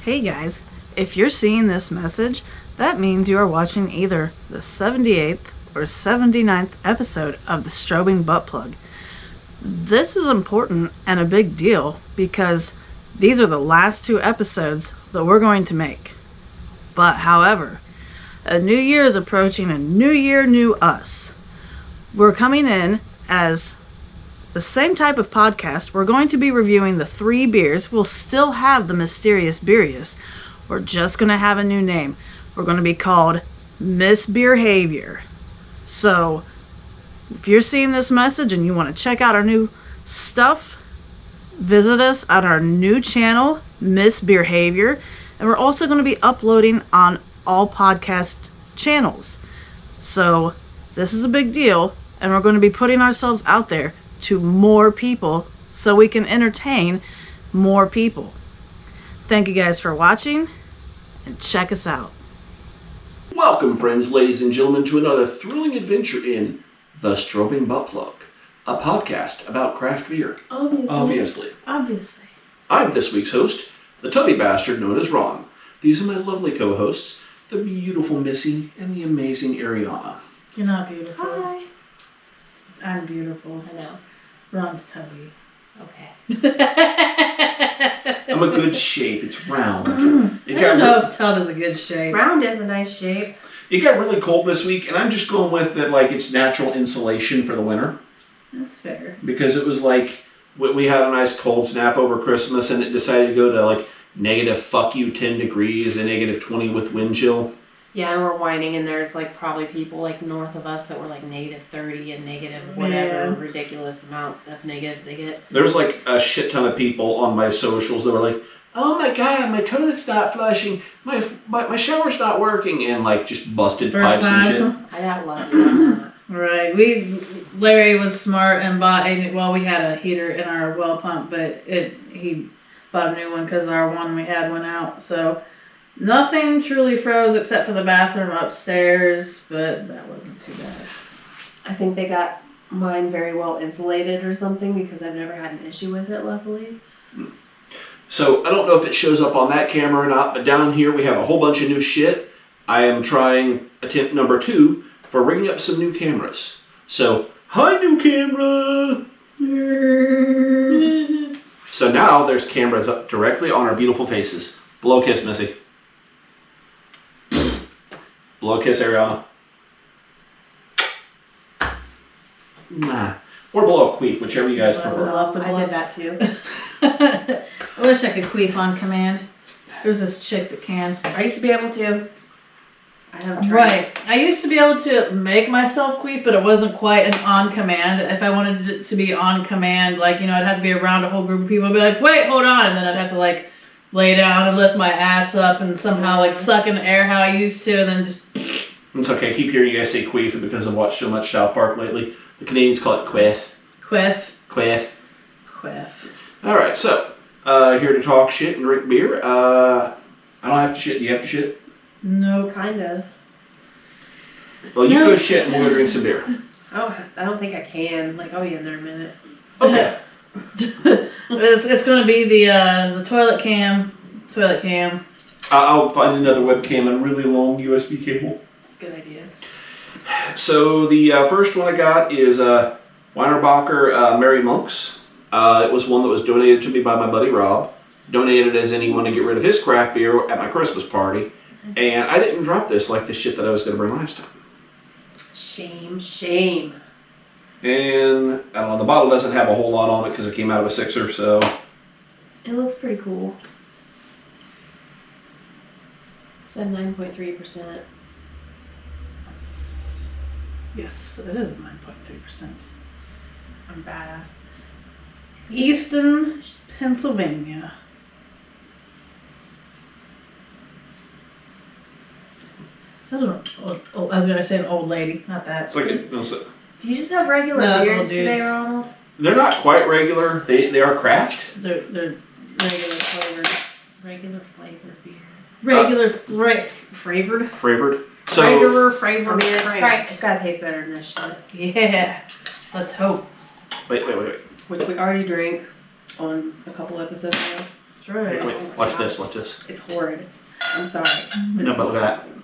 Hey guys, if you're seeing this message, that means you are watching either the 78th or 79th episode of the Strobing butt plug. This is important and a big deal because these are the last two episodes that we're going to make. But however, a new year is approaching, a new year, new us. We're coming in as the same type of podcast. We're going to be reviewing the 3 beers. We'll still have the mysterious Beerius. We're just going to have a new name. We're going to be called misBeerhavior. So, if you're seeing this message and you want to check out our new stuff, visit us at our new channel, misBeerhavior. And we're also going to be uploading on all podcast channels. So, this is a big deal. And we're going to be putting ourselves out there to more people so we can entertain more people. Thank you guys for watching and check us out. Welcome, friends, ladies and gentlemen, to another thrilling adventure in the Strobing Butt Plug, a podcast about craft beer. Obviously. I'm this week's host, the tubby bastard known as Ron. These are my lovely co-hosts, the beautiful Missy and the amazing Ariana. You're not beautiful. Hi. I'm beautiful. I know. Ron's tubby. Okay. I'm a good shape. It's round. I don't know if tub is a good shape. Round is a nice shape. It got really cold this week, and I'm just going with that, like, it's natural insulation for the winter. That's fair. Because it was like, we had a nice cold snap over Christmas, and it decided to go to, like, negative fuck you 10 degrees and negative 20 with wind chill. Yeah, and we're whining, and there's like probably people like north of us that were like negative 30 and negative whatever ridiculous amount of negatives they get. There was like a shit ton of people on my socials that were like, "Oh my god, my toilet's not flushing, my shower's not working," and like just busted First pipes time. and shit. I got lucky. Right. Larry was smart and bought we had a heater in our well pump, but he bought a new one because our one we had went out. So nothing truly froze except for the bathroom upstairs, but that wasn't too bad. I think they got mine very well insulated or something because I've never had an issue with it, luckily. So I don't know if it shows up on that camera or not, but down here we have a whole bunch of new shit. I am trying attempt number 2 for rigging up some new cameras. So, hi new camera! So now there's cameras up directly on our beautiful faces. Blow a kiss, Missy. Blow a kiss, Ariana. Nah. Or blow a queef, whichever you guys prefer. I did that too. I wish I could queef on command. There's this chick that can. I used to be able to. I haven't tried. Right. I used to be able to make myself queef, but it wasn't quite an on command. If I wanted it to be on command, like, I'd have to be around a whole group of people. I'd be like, wait, hold on. And then I'd have to, like, lay down and lift my ass up and somehow, like, suck in the air how I used to, and then just... It's okay. I keep hearing you guys say queef because I've watched so much South Park lately. The Canadians call it quiff. Quiff. Quiff. Quiff. Alright, so, here to talk shit and drink beer. I don't have to shit. Do you have to shit? No. Kind of. Well, you go shit and we'll go drink some beer. I don't think I can. Like, I'll be in there in a minute. Okay. It's going to be the toilet cam. I'll find another webcam and a really long USB cable. That's a good idea. So the first one I got is Weinerbacher Merry Monks. It was one that was donated to me by my buddy Rob. Donated as anyone to get rid of his craft beer at my Christmas party. And I didn't drop this like the shit that I was going to bring last time. Shame. And, I don't know, the bottle doesn't have a whole lot on it because it came out of a 6er, so... It looks pretty cool. It said 9.3%. Yes, it is 9.3%. I'm badass. Easton, Pennsylvania. Is that I was going to say an old lady, not that. It's like Do you just have regular beers today, Ronald? They're not quite regular. They are craft. They're regular flavored. Regular flavored beer. Flavored. Flavored. So, Regular flavored. I mean, it's got to taste better than this shit. Yeah. Let's hope. wait. Which we already drank on a couple episodes ago. That's right. Wait, watch this. Watch this. It's horrid. I'm sorry. But No, it's but look at that. disgusting.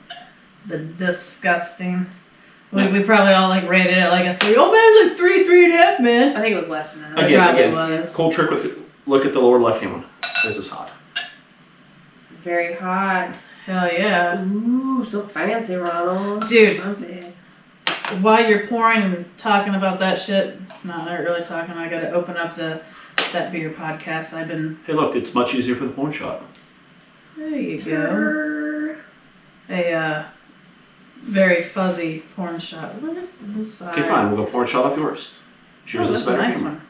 The disgusting. We probably all like rated it like a 3. Oh man, it's like 3.5, man. I think it was less than that. It Again, probably was. cool trick with. Look at the lower left hand one. This is hot. Very hot. Hell yeah. Ooh, so fancy, Ronald. Dude. Fancy. While you're pouring and talking about that shit, no, not really talking. I gotta open up that beer podcast. I've been. Hey, look, it's much easier for the porn shot. There you go. Turr. A very fuzzy porn shot. Okay, fine. We'll go porn shot off yours. Yours is a better nice camera. one.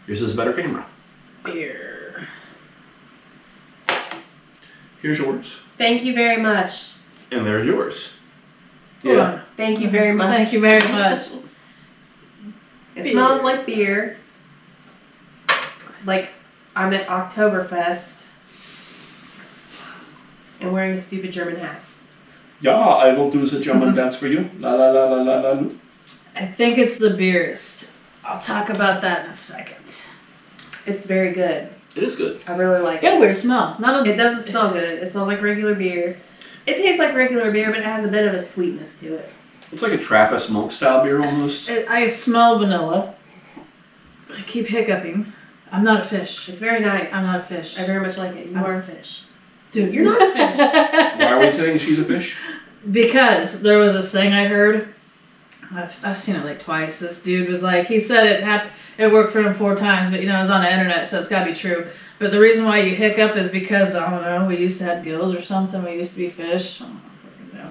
Yours is a better camera. Beer. Here's yours. Thank you very much. And there's yours. Hold Yeah. on. Thank you very much. Thank you very much. It Beer. smells like beer. Like I'm at Oktoberfest and wearing a stupid German hat. Yeah, I will do the German dance for you. La la la la la la. I think it's the beerist. I'll talk about that in a second. It's very good. It is good. I really like Got a it. weird smell. It doesn't smell good. It smells like regular beer. It tastes like regular beer, but it has a bit of a sweetness to it. It's like a Trappist monk style beer almost. I smell vanilla. I keep hiccuping. I'm not a fish. It's very nice. I'm not a fish. I very much like it. You are a fish. Dude, You're not a fish. Why are we saying she's a fish? Because there was this thing I heard. I've seen it like twice. This dude was like, he said it worked for him 4 times, but you know, it was on the internet, so it's gotta be true. But the reason why you hiccup is because, I don't know, we used to have gills or something. We used to be fish. I don't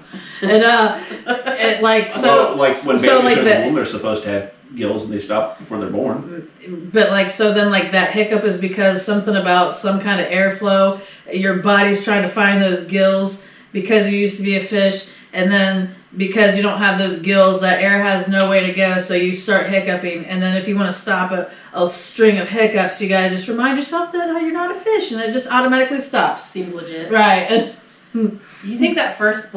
fucking know. And, it, like, so. Well, like when babies so, like are the- born, they're supposed to have gills and they stop before they're born. But like, so then like that hiccup is because something about some kind of airflow, your body's trying to find those gills because you used to be a fish, and then because you don't have those gills, that air has no way to go, so you start hiccuping, and then if you want to stop a string of hiccups, you gotta just remind yourself that you're not a fish, and it just automatically stops. Seems legit. Right. You think that first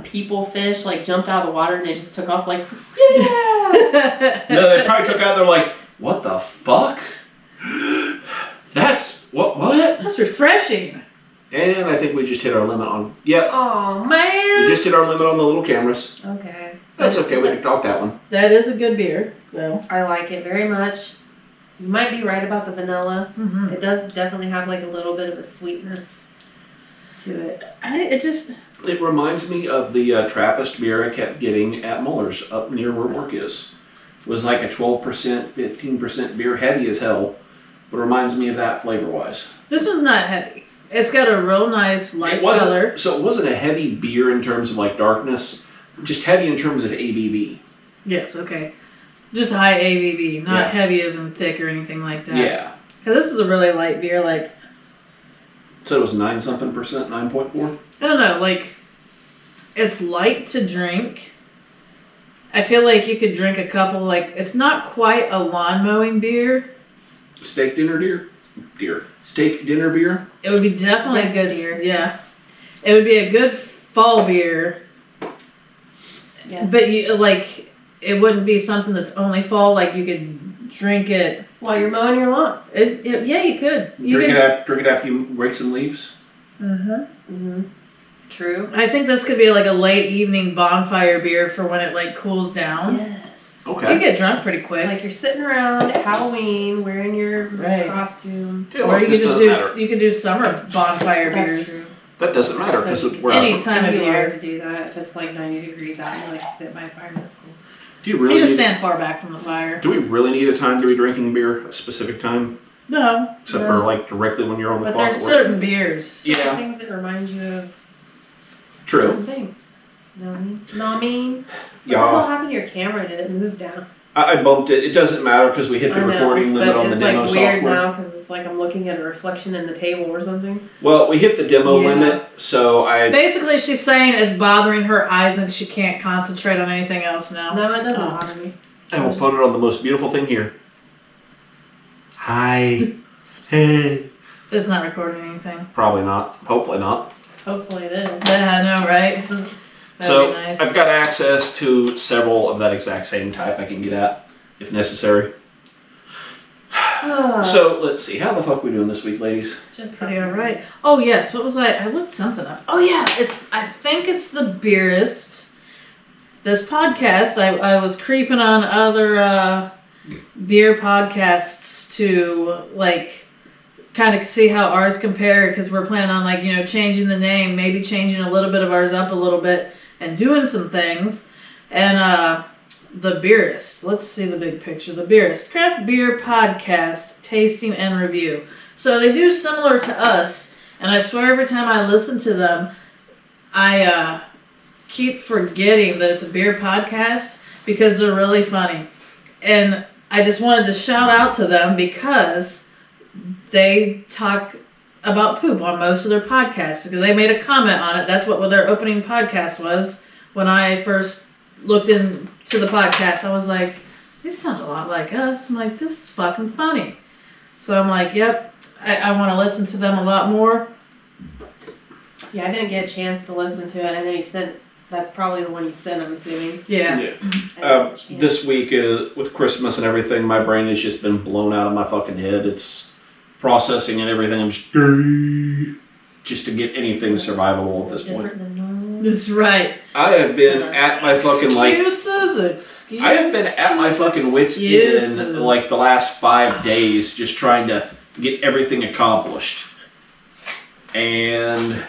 people fish jumped out of the water and they just took off Yeah. No, they probably took out. They're like, what the fuck? That's what? That's refreshing. And I think we just hit our limit on. Yep. Oh man. We just hit our limit on the little cameras. Okay. That's okay. We can talk that one. That is a good beer, though. I like it very much. You might be right about the vanilla. Mm-hmm. It does definitely have a little bit of a sweetness to it. It reminds me of the Trappist beer I kept getting at Muller's up near where work is. It was like a 12%, 15% beer, heavy as hell, but reminds me of that flavor-wise. This one's not heavy. It's got a real nice light color. So it wasn't a heavy beer in terms of darkness, just heavy in terms of ABV. Yes, okay. Just high ABV, not Yeah. heavy as in thick or anything like that. Yeah. Because this is a really light beer, So it was 9-something percent, 9.4? I don't know, it's light to drink. I feel like you could drink a couple, it's not quite a lawn mowing beer. Steak dinner Steak dinner beer? It would be definitely Yes, a good, dear. yeah. It would be a good fall beer. Yeah. But it wouldn't be something that's only fall, you could drink it. While you're mowing your lawn. Yeah, you could. Drink it after you rake some leaves? Mm-hmm. Mm-hmm. True. I think this could be a late evening bonfire beer for when it cools down. Yes. Okay. You get drunk pretty quick. You're sitting around at Halloween wearing your Right. costume. Yeah, Or you this could doesn't matter. you could do summer bonfire That's beers. true. That doesn't matter because we're Any out. time of It'd be hard year. to do that if it's 90 degrees out and you sit by a fire. That's cool. Do you You really just need, stand far back from the fire. do we really need a time to be drinking beer, a specific time? No. Except No. for directly when you're on the But clock? there's at work? Certain beers. Yeah. Things that remind you of True. certain things. Know what I mean? Know what I mean? What the Yeah. hell happened to your camera? Did it move down? I bumped it. It doesn't matter because we hit the recording limit on the demo but it's weird software. now because it's I'm looking at a reflection in the table or something. Well, we hit the demo Yeah. limit, so Basically, she's saying it's bothering her eyes and she can't concentrate on anything else now. No, it doesn't Oh. bother me. I will put it on the most beautiful thing here. Hi. Hey. It's not recording anything. Probably not. Hopefully not. Hopefully it is. Yeah, I know, right? That'd So be nice. I've got access to several of that exact same type I can get at if necessary. So let's see. How the fuck we doing this week, ladies? Just pretty all right. Oh yes, what was I looked something up. Oh yeah, I think it's the BIIIIIG. This podcast, I was creeping on other beer podcasts to like kind of see how ours compare, because we're planning on like, changing the name, maybe changing a little bit of ours up a little bit and doing some things. And the BIIIIIG. Let's see the big picture. The BIIIIIG, craft beer podcast, tasting and review. So they do similar to us, and I swear every time I listen to them, I keep forgetting that it's a beer podcast because they're really funny. And I just wanted to shout out to them because they talk about poop on most of their podcasts, because they made a comment on it. That's what their opening podcast was. When I first looked into the podcast, I was like, these sound a lot like us. I'm like, this is fucking funny. So I'm like, yep, I want to listen to them a lot more. Yeah, I didn't get a chance to listen to it. I know you sent, that's probably the one you sent, I'm assuming. Yeah. This week, with Christmas and everything, my brain has just been blown out of my fucking head. It's processing and everything. I'm just to get anything survivable at this point. That's right. I have been at my fucking excuses. I have been at my fucking wits' end like the last 5 days, just trying to get everything accomplished. And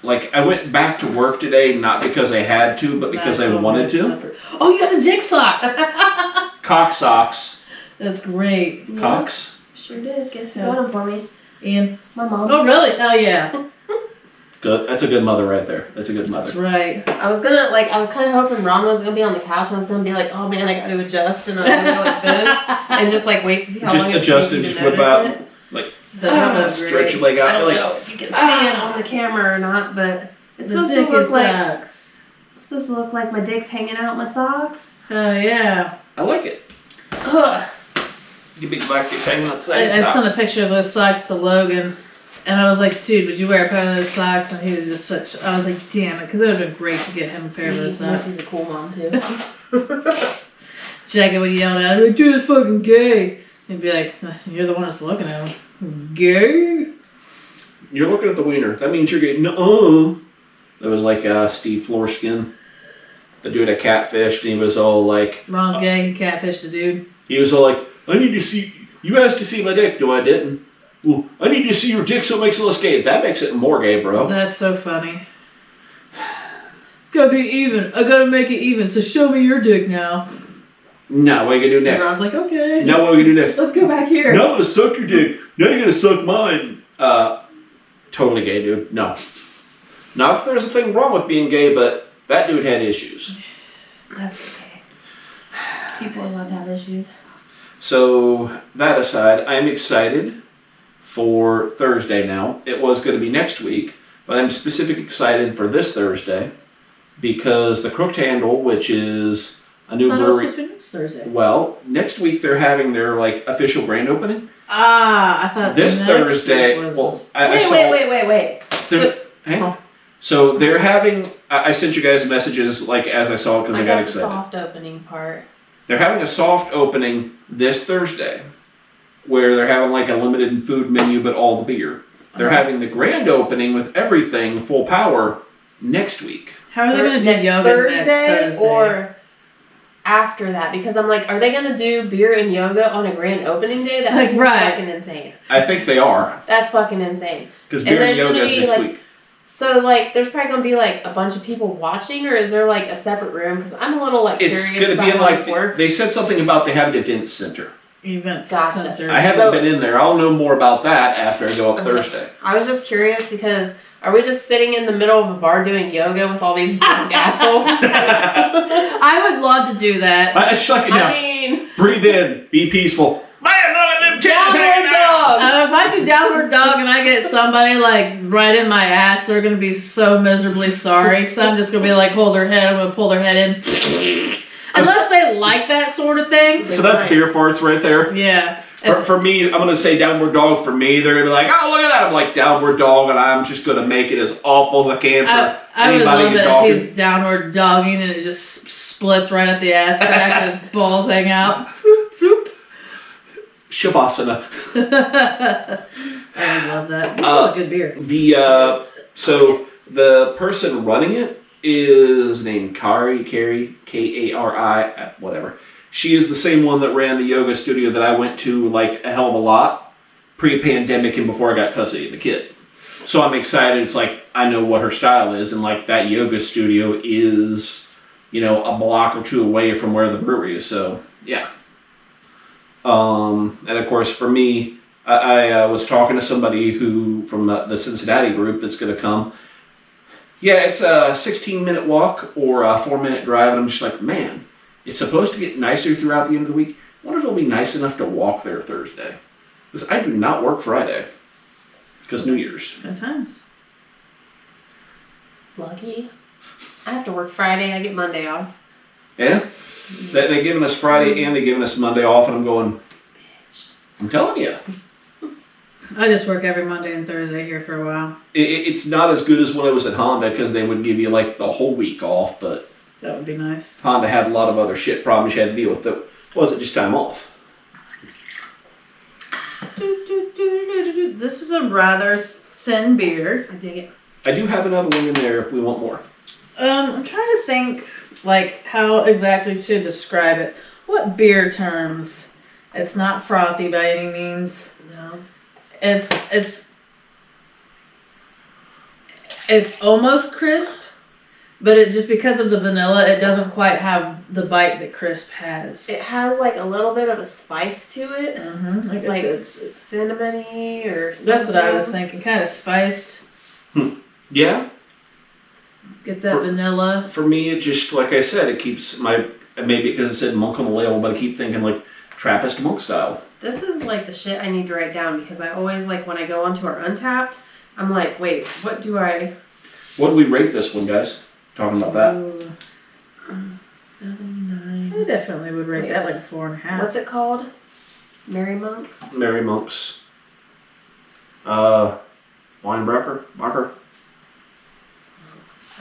like, I went back to work today, not because I had to, but because I wanted to. Oh, you got the dick socks. Cock socks. That's great. Yeah. Cocks. Sure did. Guess who got them for me? Ian. My mom. Oh, really? Hell yeah. Good. That's a good mother right there. That's a good mother. That's right. I was kind of hoping Ron was gonna be on the couch and I was gonna be like, oh man, I gotta adjust, and I was gonna go like this and just like wait to see how long it adjust and takes just you to whip notice out, it. like stretch your leg out. I don't like, know if you can see it on the camera or not, but it's supposed to look like my dick's hanging out my socks. Oh yeah. I like it. Ugh. Your big black dick's hanging outside. I sent a picture of those socks to Logan, and I was like, dude, would you wear a pair of those socks? And he was just such, I was like, damn it, because it would have been great to get him a pair of those socks. Missy's a cool mom too. Jackie would yell at him, like, dude, it's fucking gay. He'd be like, you're the one that's looking at him. Gay? You're looking at the wiener. That means you're getting, That was like Steve Florskin, the dude at Catfish, and he was all like... Ron's gay, he catfished a dude. He was all like, I need to see, you asked to see my dick. No, I didn't. Well, I need to see your dick so it makes it less gay. That makes it more gay, bro. That's so funny. It's gotta be even. I gotta make it even, so show me your dick now. No, what are you gonna do next? And Ron's like, okay. Now what are we gonna do next? Let's go back here. Now I'm gonna suck your dick. Now you're gonna suck mine. Totally gay, dude. No. Not if there's a thing wrong with being gay, but that dude had issues. That's okay. People are allowed to have issues. So, that aside, I'm excited for Thursday now. It was going to be next week, but I'm specifically excited for this Thursday because the Crooked Handle, which is a new brewery. I thought it was supposed to be next Thursday. Well, next week they're having their like official grand opening. I thought this Thursday. Wait. Hang on. So they're having. I sent you guys messages like as I saw it because I got excited. The soft opening part. They're having a soft opening this Thursday, where they're having like a limited food menu, but all the beer. They're having the grand opening with everything full power next week. How are they going to do yoga next Thursday? Or after that? Because I'm like, are they going to do beer and yoga on a grand opening day? That's like, fucking insane. I think they are. That's fucking insane. Because beer and yoga is next week. So, like, there's probably going to be, like, a bunch of people watching, or is there, like, a separate room? Because I'm a little, like, curious about how this works. They said something about they have an event center. Center. I haven't been in there. I'll know more about that after I go up Thursday. I was just curious because are we just sitting in the middle of a bar doing yoga with all these drunk assholes? I would love to do that. I mean... Breathe in. Be peaceful. Man, look at them titties hanging out. If I do downward dog and I get somebody like right in my ass, they're gonna be so miserably sorry. Because I'm just gonna be like, hold their head. I'm gonna pull their head in. Unless they like that sort of thing. So that's beer farts right there. Yeah. For me, I'm gonna say downward dog. For me, they're gonna be like, oh, look at that. I'm like downward dog, and I'm just gonna make it as awful as I can for I would anybody love it dogging. if he's downward dogging and it just splits right up the ass crack and his balls hang out. Floop, floop. Shavasana. I love that. This is a good beer. So the person running it is named Carrie, Kari, whatever. She is the same one that ran the yoga studio that I went to like a hell of a lot pre-pandemic and before I got custody of the kid. So I'm excited. It's like I know what her style is, and like that yoga studio is, a block or two away from where the brewery is. So yeah. And of course, for me, I was talking to somebody who from the Cincinnati group that's going to come. Yeah, it's a 16-minute walk or a 4-minute drive, and I'm just like, man, it's supposed to get nicer throughout the end of the week. I wonder if it'll be nice enough to walk there Thursday. Because I do not work Friday. Because New Year's. Good times. Lucky. I have to work Friday. I get Monday off. Yeah? They're giving us Friday and they're giving us Monday off, and I'm going, I'm telling you. I just work every Monday and Thursday here for a while. It's not as good as when I was at Honda, because they would give you like the whole week off, but that would be nice. Honda had a lot of other shit problems you had to deal with that wasn't just time off. This is a rather thin beer. I dig it. I do have another one in there if we want more. I'm trying to think like how exactly to describe it. What beer terms? It's not frothy by any means. No. It's almost crisp, but it just because of the vanilla, it doesn't quite have the bite that crisp has. It has like a little bit of a spice to it. Mm-hmm. Like it's cinnamony or something. That's what I was thinking. Kind of spiced. Yeah. Get that vanilla. For me, it just, like I said, it keeps maybe because it said monk on the label, but I keep thinking like Trappist monk style. This is like the shit I need to write down, because I always like when I go onto our Untapped, I'm like, wait, what do we rate this one, guys? Talking about that. 7, 9. I definitely would rate that like 4.5. What's it called? Merry Monks? Merry Monks. Weinbacher?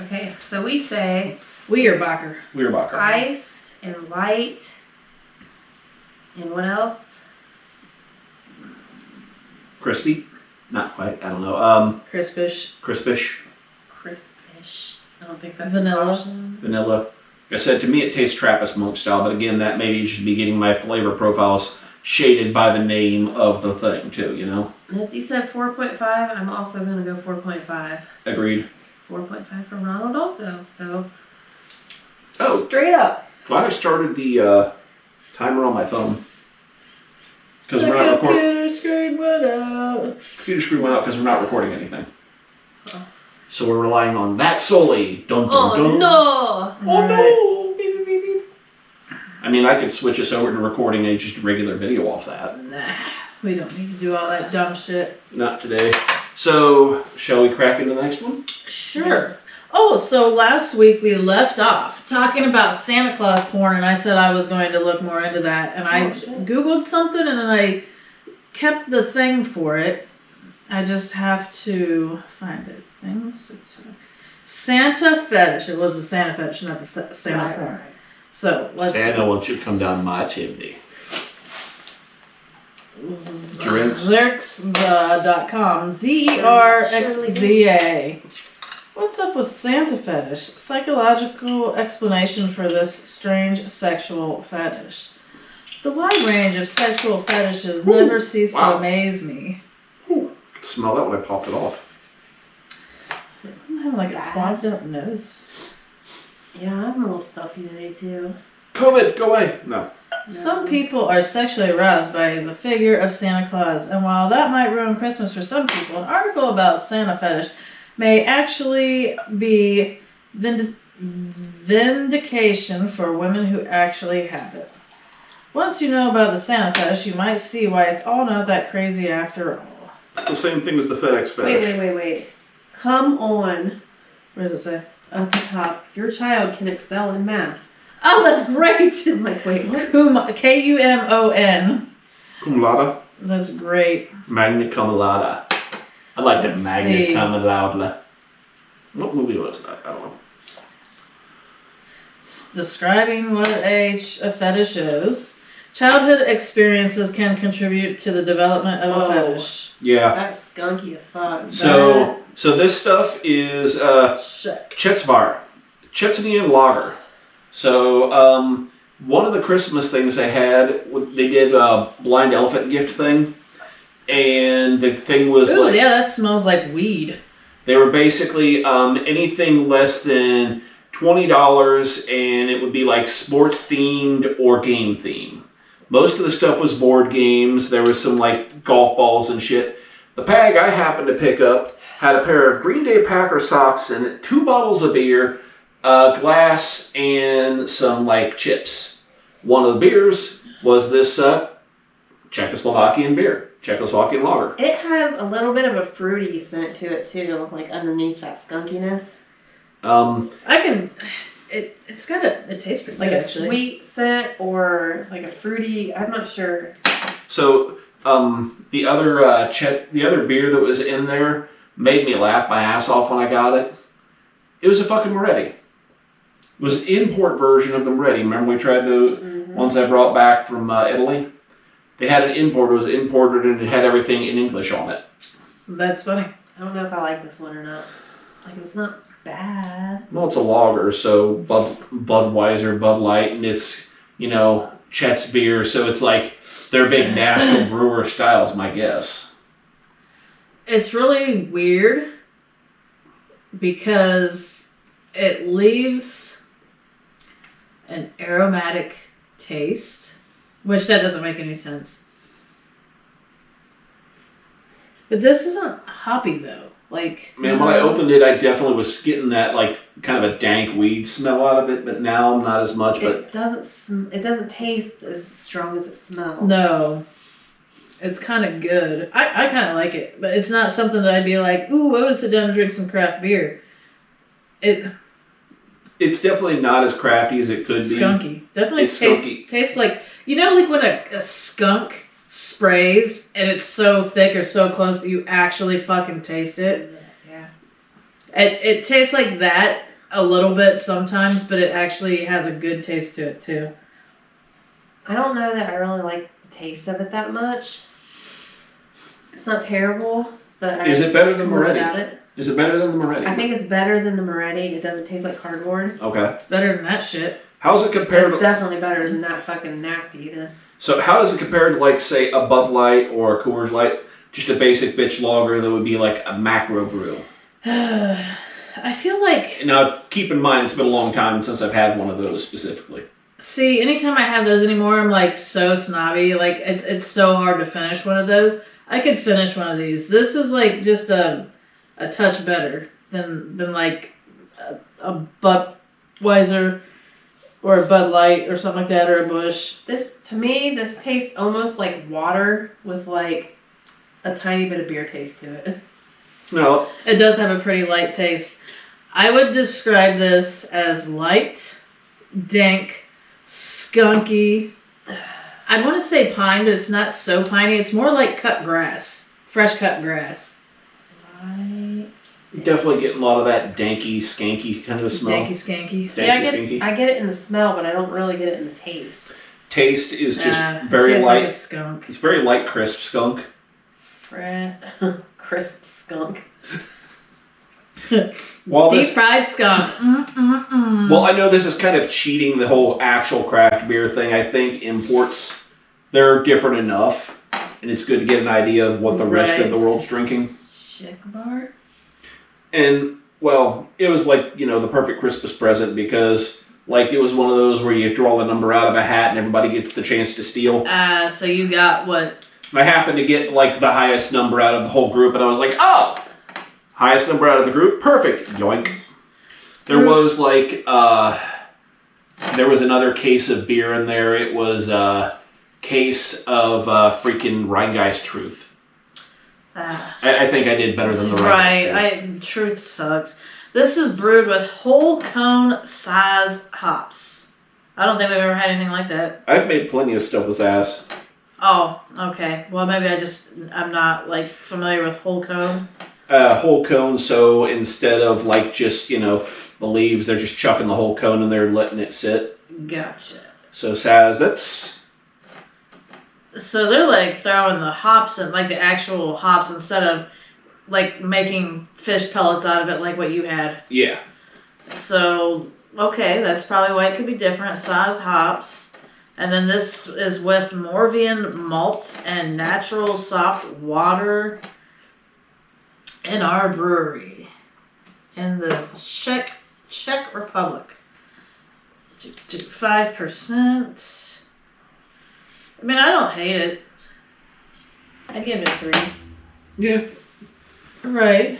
Okay, so we say Weirbacher. spice and light. And what else? Crispy? Not quite. I don't know. Crispish. Crispish. Crispish. I don't think that's vanilla. Vanilla. Like I said, to me it tastes Trappist monk style, but again, that maybe should be getting my flavor profiles shaded by the name of the thing too, Missy said 4.5. I'm also going to go 4.5. Agreed. 4.5 for Ronald also. So. Oh. Straight up. Glad I started the timer on my phone. Because we're not recording. Computer screen went out. Computer screen went out because we're not recording anything. Oh. So we're relying on that solely. Dun, dun, dun. No! Oh no! Beep, beep, beep, beep. I mean, I could switch us over to recording just a regular video off that. Nah, we don't need to do all that dumb shit. Not today. So, shall we crack into the next one? Sure. Yes. Oh, so last week we left off talking about Santa Claus porn, and I said I was going to look more into that. And I Googled something, and then I kept the thing for it. I just have to find it. Santa fetish. It was the Santa fetish, not the Santa porn. Right. So let's. Santa wants you to come down my chimney. Zerxza.com. Zerxza. What's up with Santa fetish? Psychological explanation for this strange sexual fetish. The wide range of sexual fetishes never cease to amaze me. Ooh. I could smell that when I popped it off. I'm having like a clogged up nose. Yeah, I'm a little stuffy today too. COVID, go away. No. Some people are sexually aroused by the figure of Santa Claus, and while that might ruin Christmas for some people, an article about Santa fetish may actually be vindication for women who actually have it. Once you know about the Santa fetish, you might see why it's all not that crazy after all. It's the same thing as the FedEx fetish. Wait. Come on. What does it say? At the top, your child can excel in math. Oh, that's great! I'm like, wait, what? Kumon. Cum laude. That's great. Magna cum laude. I like that. Magna see. cum laude. What movie was that? I don't know. Describing what a fetish is. Childhood experiences can contribute to the development of a fetish. Yeah. That's skunky as fuck. So this stuff is Chetzvar, Chetzenian lager. So one of the Christmas things they did a blind elephant gift thing, and the thing was yeah, that smells like weed. They were basically anything less than $20, and it would be like sports themed or game themed. Most of the stuff was board games. There was some like golf balls and shit. The bag I happened to pick up had a pair of Green Day Packer socks and 2 bottles of beer, glass, and some like chips. One of the beers was this Czechoslovakian beer, Czechoslovakian lager. It has a little bit of a fruity scent to it too, like underneath that skunkiness. It tastes pretty like good, a sweet scent or like a fruity. I'm not sure. So the other beer that was in there made me laugh my ass off when I got it. It was a fucking Moretti. It was an import version of the Moretti. Remember we tried the ones I brought back from Italy? They had an import. It was imported and it had everything in English on it. That's funny. I don't know if I like this one or not. Like, it's not bad. Well, it's a lager, so Budweiser, Bud Light, and it's, Chet's beer, so it's like their big national brewer style is my guess. It's really weird because it leaves an aromatic taste, which that doesn't make any sense. But this isn't hoppy though. Man, when I opened it, I definitely was getting that kind of a dank weed smell out of it, but now not as much. But it doesn't taste as strong as it smells. No, it's kind of good. I kind of like it, but it's not something that I'd be like, ooh, I would sit down and drink some craft beer. It's definitely not as crafty as it could be. Skunky, definitely tastes like like when a skunk sprays and it's so thick or so close that you actually fucking taste it. Yeah. It tastes like that a little bit sometimes, but it actually has a good taste to it too. I don't know that I really like the taste of it that much. It's not terrible, but is it better than Moretti? Without it. Is it better than the Moretti? I think it's better than the Moretti. It doesn't taste like cardboard. Okay. It's better than that shit. How's it compared It's definitely better than that fucking nastiness. So how does it compare to say a Bud Light or a Coors Light? Just a basic bitch lager that would be like a macro brew. I feel like... Now, keep in mind, it's been a long time since I've had one of those specifically. See, anytime I have those anymore, I'm so snobby. It's so hard to finish one of those. I could finish one of these. This is just a touch better than a Budweiser or a Bud Light or something like that, or a Busch. To me, this tastes almost like water with a tiny bit of beer taste to it. No. It does have a pretty light taste. I would describe this as light, dank, skunky. I'd want to say pine, but it's not so piney. It's more like cut grass, fresh cut grass. Right. Definitely getting a lot of that danky, skanky kind of smell. Danky, skanky. See, I get it in the smell, but I don't really get it in the taste. Taste is just very light. Like a skunk. It's very light, crisp skunk. Crisp skunk. Deep fried skunk. Well, I know this is kind of cheating the whole actual craft beer thing. I think imports, they're different enough, and it's good to get an idea of what the rest of the world's drinking. Shikbar? And, well, it was the perfect Christmas present because, it was one of those where you draw the number out of a hat and everybody gets the chance to steal. So you got what? I happened to get, the highest number out of the whole group, and I was like, oh! Highest number out of the group? Perfect. Yoink. There was, there was another case of beer in there. It was a case of freaking Rheingeist Truth. I think I did better than the Right. Truth sucks. This is brewed with whole cone size hops. I don't think we've ever had anything like that. I've made plenty of stuff this ass. Oh, okay. Well, maybe I'm not familiar with whole cone. Whole cone, so instead of just, the leaves, they're just chucking the whole cone in there and letting it sit. Gotcha. So Saz, that's So they're like throwing the hops in, like the actual hops, instead of like making fish pellets out of it like what you had. Yeah. So, okay, that's probably why it could be different. Size hops. And then this is with Morvian malt and natural soft water in our brewery in the Czech Republic. 5%. I mean, I don't hate it. I'd give it a 3. Yeah. Right.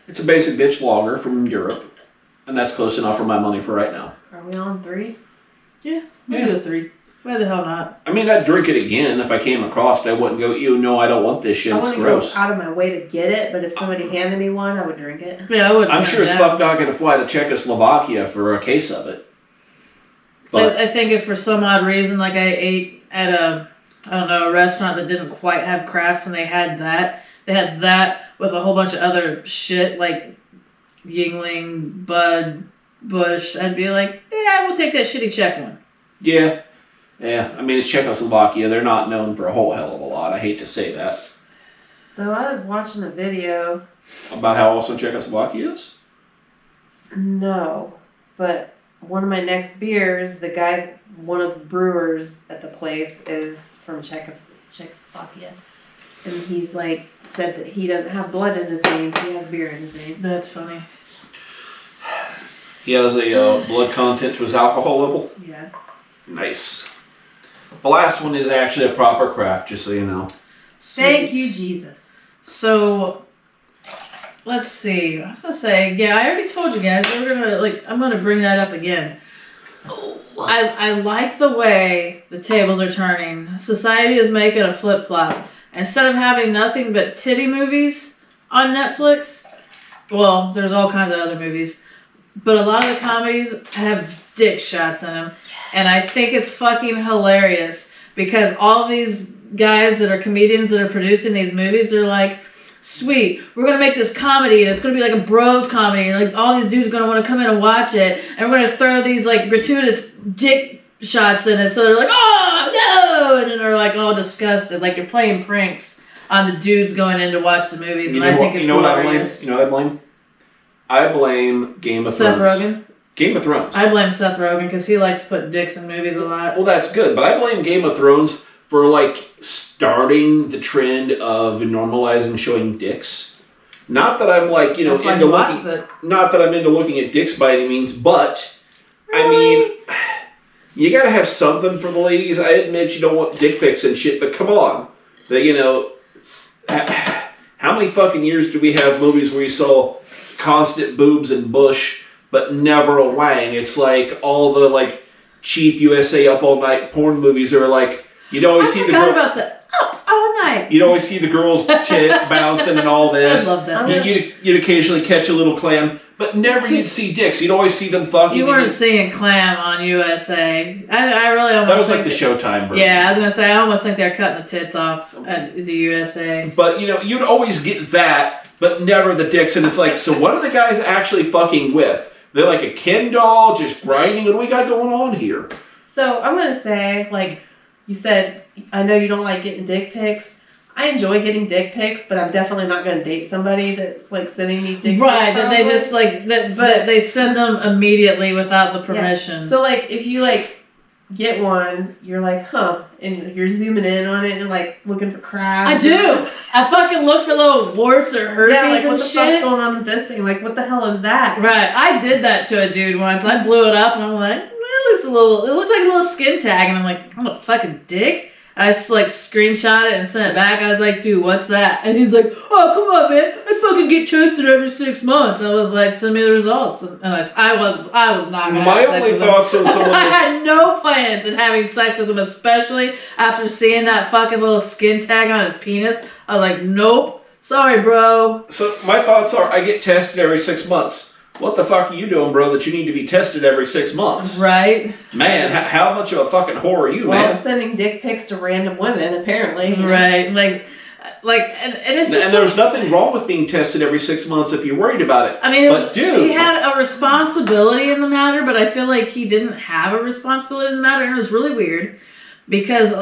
It's a basic bitch lager from Europe, and that's close enough for my money for right now. Are we on 3? Yeah, we'll do a 3. Why the hell not? I mean, I'd drink it again if I came across it. I wouldn't go, no, I don't want this shit. It's gross. Go out of my way to get it, but if somebody handed me one, I would drink it. Yeah, I would. I'm sure as fuck not going to fly to Czechoslovakia for a case of it. But I think if for some odd reason, like I ate at a restaurant that didn't quite have crafts, and they had that with a whole bunch of other shit like Yingling, Bud, Bush, I'd be like, yeah, we'll take that shitty Czech one. Yeah. Yeah. I mean, it's Czechoslovakia. They're not known for a whole hell of a lot. I hate to say that. So I was watching a video. About how awesome Czechoslovakia is? No. But one of my next beers, one of the brewers at the place is from Czechoslovakia. And he's said that he doesn't have blood in his veins, he has beer in his veins. That's funny. He has a blood content to his alcohol level? Yeah. Nice. The last one is actually a proper craft, just so you know. Thank you, Jesus. So, let's see. I was gonna say, yeah, I already told you guys, I'm gonna bring that up again. I like the way the tables are turning. Society is making a flip-flop. Instead of having nothing but titty movies on Netflix, well, there's all kinds of other movies, but a lot of the comedies have dick shots in them. And I think it's fucking hilarious because all these guys that are comedians that are producing these movies, they're like, sweet, we're going to make this comedy and it's going to be like a bros comedy. And all these dudes are going to want to come in and watch it. And we're going to throw these gratuitous dick shots in it. So they're like, oh, no! And then they're all disgusted. Like you're playing pranks on the dudes going in to watch the movies. And I think it's hilarious. You know what I blame? I blame Game of Thrones. Seth Rogen? Game of Thrones. I blame Seth Rogen because he likes to put dicks in movies a lot. Well, that's good, but I blame Game of Thrones for starting the trend of normalizing showing dicks. Not that I'm Not that I'm into looking at dicks by any means, but I mean, you gotta have something for the ladies. I admit you don't want dick pics and shit, but come on, how many fucking years do we have movies where you saw constant boobs and bush? But never a wang. It's like all the cheap USA up all night porn movies are you'd always see the girl about the up all night. You'd always see the girls' tits bouncing and all this. I love that. You'd occasionally catch a little clam, but never you'd see dicks. You'd always see them fucking. You weren't seeing clam on USA. I really almost. That was the Showtime version. Yeah, I was gonna say I almost think they're cutting the tits off at the USA. But you'd always get that, but never the dicks, and it's so what are the guys actually fucking with? They're like a Ken doll, just grinding. What do we got going on here? So I'm going to say, you said, I know you don't like getting dick pics. I enjoy getting dick pics, but I'm definitely not going to date somebody that's sending me dick pics. Right, that they just but they send them immediately without the permission. Yeah. So if you get one, you're huh, and you're zooming in on it and you're looking for crabs. I do. I fucking look for little warts or herpes and what the shit. fuck's going on with this thing? What the hell is that? Right. I did that to a dude once. I blew it up and I'm like, it looks like a little skin tag, and I'm like, I'm a fucking dick. I just screenshot it and sent it back. I was like, dude, what's that? And he's like, oh, come on, man. I fucking get tested every 6 months. I was like, send me the results. And I was not going to have sex with him. My only thoughts on someone I had no plans in having sex with him, especially after seeing that fucking little skin tag on his penis. I was like, nope. Sorry, bro. So my thoughts are, I get tested every 6 months. What the fuck are you doing, bro, that you need to be tested every 6 months? Right. Man, how much of a fucking whore are you, man? Well, sending dick pics to random women, apparently. Right. And it's just... And there's nothing wrong with being tested every 6 months if you're worried about it. I mean, dude, he had a responsibility in the matter, but I feel like he didn't have a responsibility in the matter, and it was really weird because,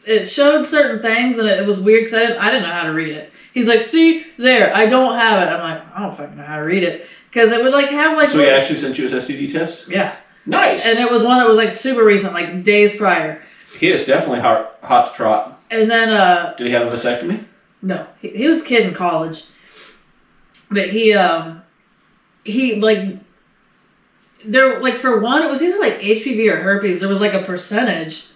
it showed certain things, and it was weird because I didn't know how to read it. He's like, see, there, I don't have it. I'm like, I don't fucking know how to read it. Because it would like have like... So he actually sent you his STD test? Yeah. Nice. And it was one that was like super recent, like days prior. He is definitely hot to trot. And then... Did he have a vasectomy? No. He was a kid in college. But he like... There, like, for one, it was either like HPV or herpes. There was like a percentage.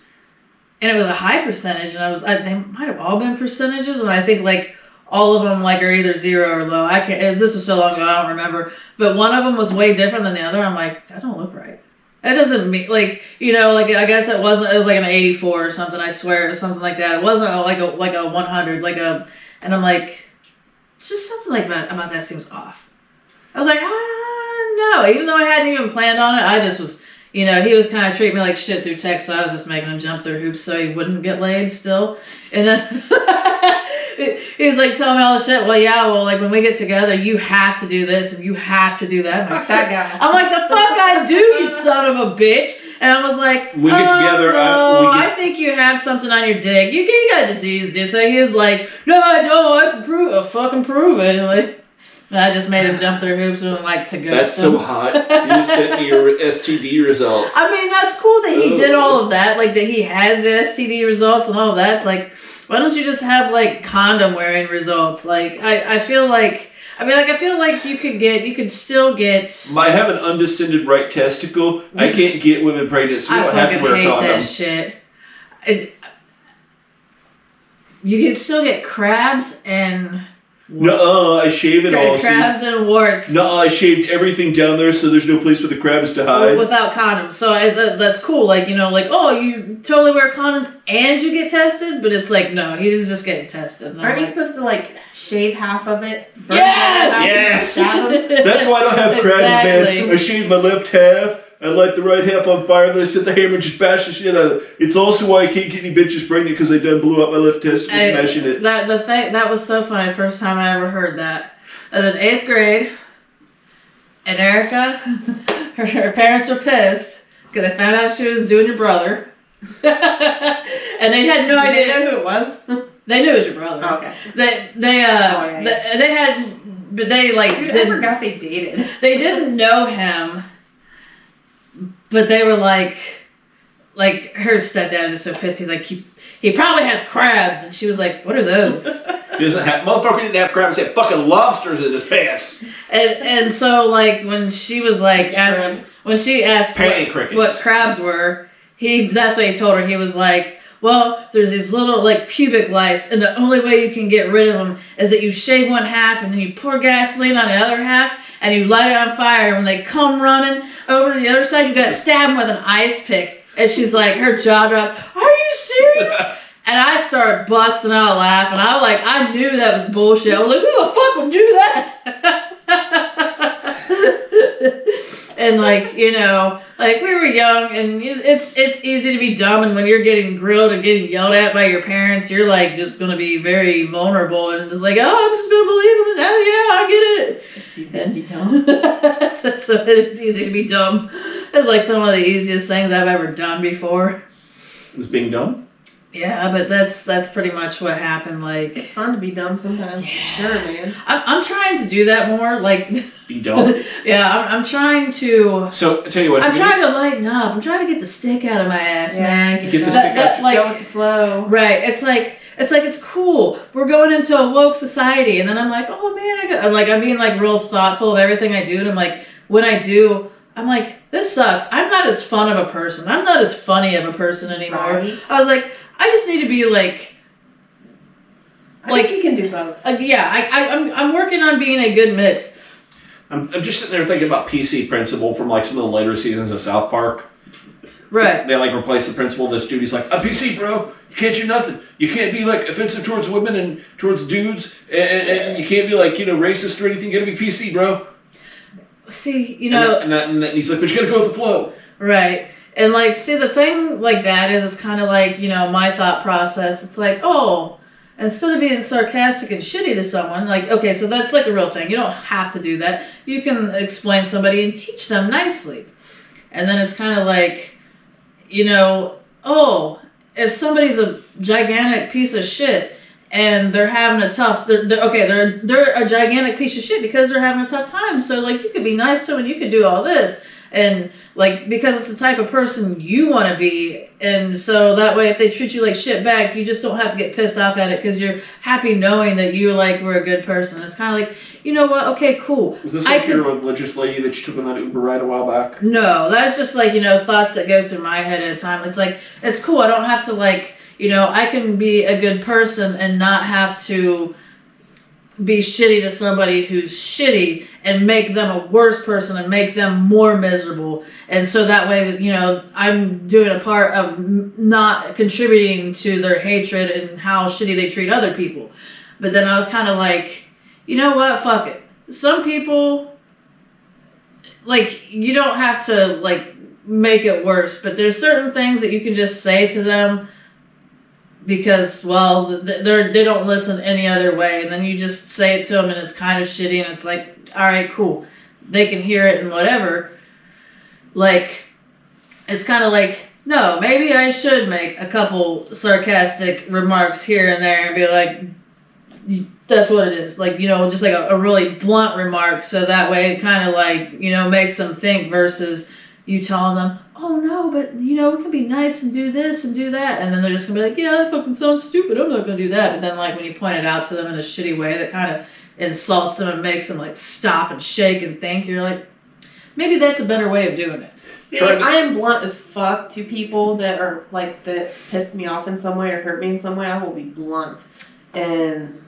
And it was a high percentage. And they might have all been percentages. And I think like... all of them like are either 0 or low. I can't. This was so long ago, I don't remember. But one of them was way different than the other. I'm like, that don't look right. That doesn't mean like like I guess it wasn't. It was like an 84 or something. I swear it was something like that. It wasn't like a 100 And I'm like, just something like that about that seems off. I was like, no. Even though I hadn't even planned on it, I just was. He was kind of treating me like shit through text, so I was just making him jump through hoops so he wouldn't get laid still. And then he was like telling me all the shit. Well, like when we get together, you have to do this and you have to do that. Fuck that guy. I'm like, the fuck I do, you son of a bitch. And I was like, we get together. No, I think you have something on your dick. You got a disease, dude. So he was like, no, I don't. I can prove it. Fucking prove it. Like. I just made him jump through hoops and like to go. That's so hot. You sent me your STD results. I mean, that's cool that he did all of that. Like that he has the STD results and all of that. It's like, why don't you just have like condom wearing results? Like I feel like you could still get. I have an undescended right testicle. I can't get women pregnant, so you don't have to wear a condom. I fucking hate that shit. You can still get crabs and. No, I shave it all. Crabs and warts. No, I shaved everything down there, so there's no place for the crabs to hide. Without condoms, so that's cool. Like you totally wear condoms and you get tested, but it's like no, he's just getting tested. Aren't you supposed to like shave half of it? Yes. That's why I don't have crabs, man. I shave my left half. I light the right half on fire, then I sit the hammer and just bash the shit out of it. It's also why I can't get any bitches pregnant because I done blew out my left testicle smashing it. That was so funny. First time I ever heard that. I was in 8th grade, and Erica, her parents were pissed because they found out she was doing your brother, and they had no idea. Did they know who it was? They knew it was your brother. Oh, okay. They had, but they like. Dude, I forgot they dated. They didn't know him. But they were like her stepdad was just so pissed. He's like, he probably has crabs, and she was like, what are those? Motherfucker didn't have crabs. He had fucking lobsters in his pants. And so like when she was like when she asked what crabs were, that's what he told her. He was like, well, there's these little like pubic lice, and the only way you can get rid of them is that you shave one half, and then you pour gasoline on the other half. And you light it on fire. When they come running over to the other side, you gotta stab them with an ice pick. And she's like, her jaw drops. Are you serious? And I started busting out laughing. I knew that was bullshit. I was like, who the fuck would do that? And like we were young, and it's easy to be dumb. And when you're getting grilled and getting yelled at by your parents, you're like just gonna be very vulnerable and just like, oh, I'm just gonna believe them. Oh, yeah, I get it. It's easy to be dumb. So it is easy to be dumb. It's like some of the easiest things I've ever done before. Is being dumb? Yeah, but that's pretty much what happened. Like it's fun to be dumb sometimes. Yeah. For sure, man. I'm trying to do that more. Like be dumb. Yeah, I'm trying to. So I tell you what. I'm trying to lighten up. I'm trying to get the stick out of my ass, man. Get the stick out. Like, go with the flow. Right. It's like it's cool. We're going into a woke society, and then I'm like, oh man, I'm being like real thoughtful of everything I do, and I'm like, when I do. I'm like, this sucks. I'm not as fun of a person. I'm not as funny of a person anymore. Right. I was like, I just need to be like I think you can do both. I'm working on being a good mix. I'm just sitting there thinking about PC Principal from like some of the later seasons of South Park. Right. They like replace the principal. This dude, he's like, I'm PC, bro. You can't do nothing. You can't be like offensive towards women and towards dudes, and you can't be like racist or anything. You gotta be PC, bro. See, and he's like, but you gotta go with the flow. Right. And like, see, the thing like that is, it's kind of like, my thought process. It's like, oh, instead of being sarcastic and shitty to someone, like, okay, so that's like a real thing. You don't have to do that. You can explain to somebody and teach them nicely. And then it's kind of like, oh, if somebody's a gigantic piece of shit and they're having a tough, they're a gigantic piece of shit because they're having a tough time. So like you could be nice to them and you could do all this. And like, because it's the type of person you want to be. And so that way, if they treat you like shit back, you just don't have to get pissed off at it because you're happy knowing that you like were a good person. It's kind of like, you know what? Okay, cool. Was this like your religious lady that you took on that Uber ride a while back? No, that's just like, thoughts that go through my head at a time. It's like, it's cool. I don't have to like, I can be a good person and not have to be shitty to somebody who's shitty and make them a worse person and make them more miserable. And so that way, I'm doing a part of not contributing to their hatred and how shitty they treat other people. But then I was kind of like, you know what? Fuck it. Some people, like, you don't have to, like, make it worse. But there's certain things that you can just say to them because, well, they don't listen any other way. And then you just say it to them and it's kind of shitty and it's like, all right, cool. They can hear it and whatever. Like, it's kind of like, no, maybe I should make a couple sarcastic remarks here and there and be like, that's what it is. Like, just like a really blunt remark. So that way it kind of like, makes them think versus you telling them, oh no, but we can be nice and do this and do that. And then they're just gonna be like, yeah, that fucking sounds stupid. I'm not gonna do that. But then like when you point it out to them in a shitty way that kind of insults them and makes them like stop and shake and think, you're like, maybe that's a better way of doing it. See, I am blunt as fuck to people that are like, that pissed me off in some way or hurt me in some way. I will be blunt. And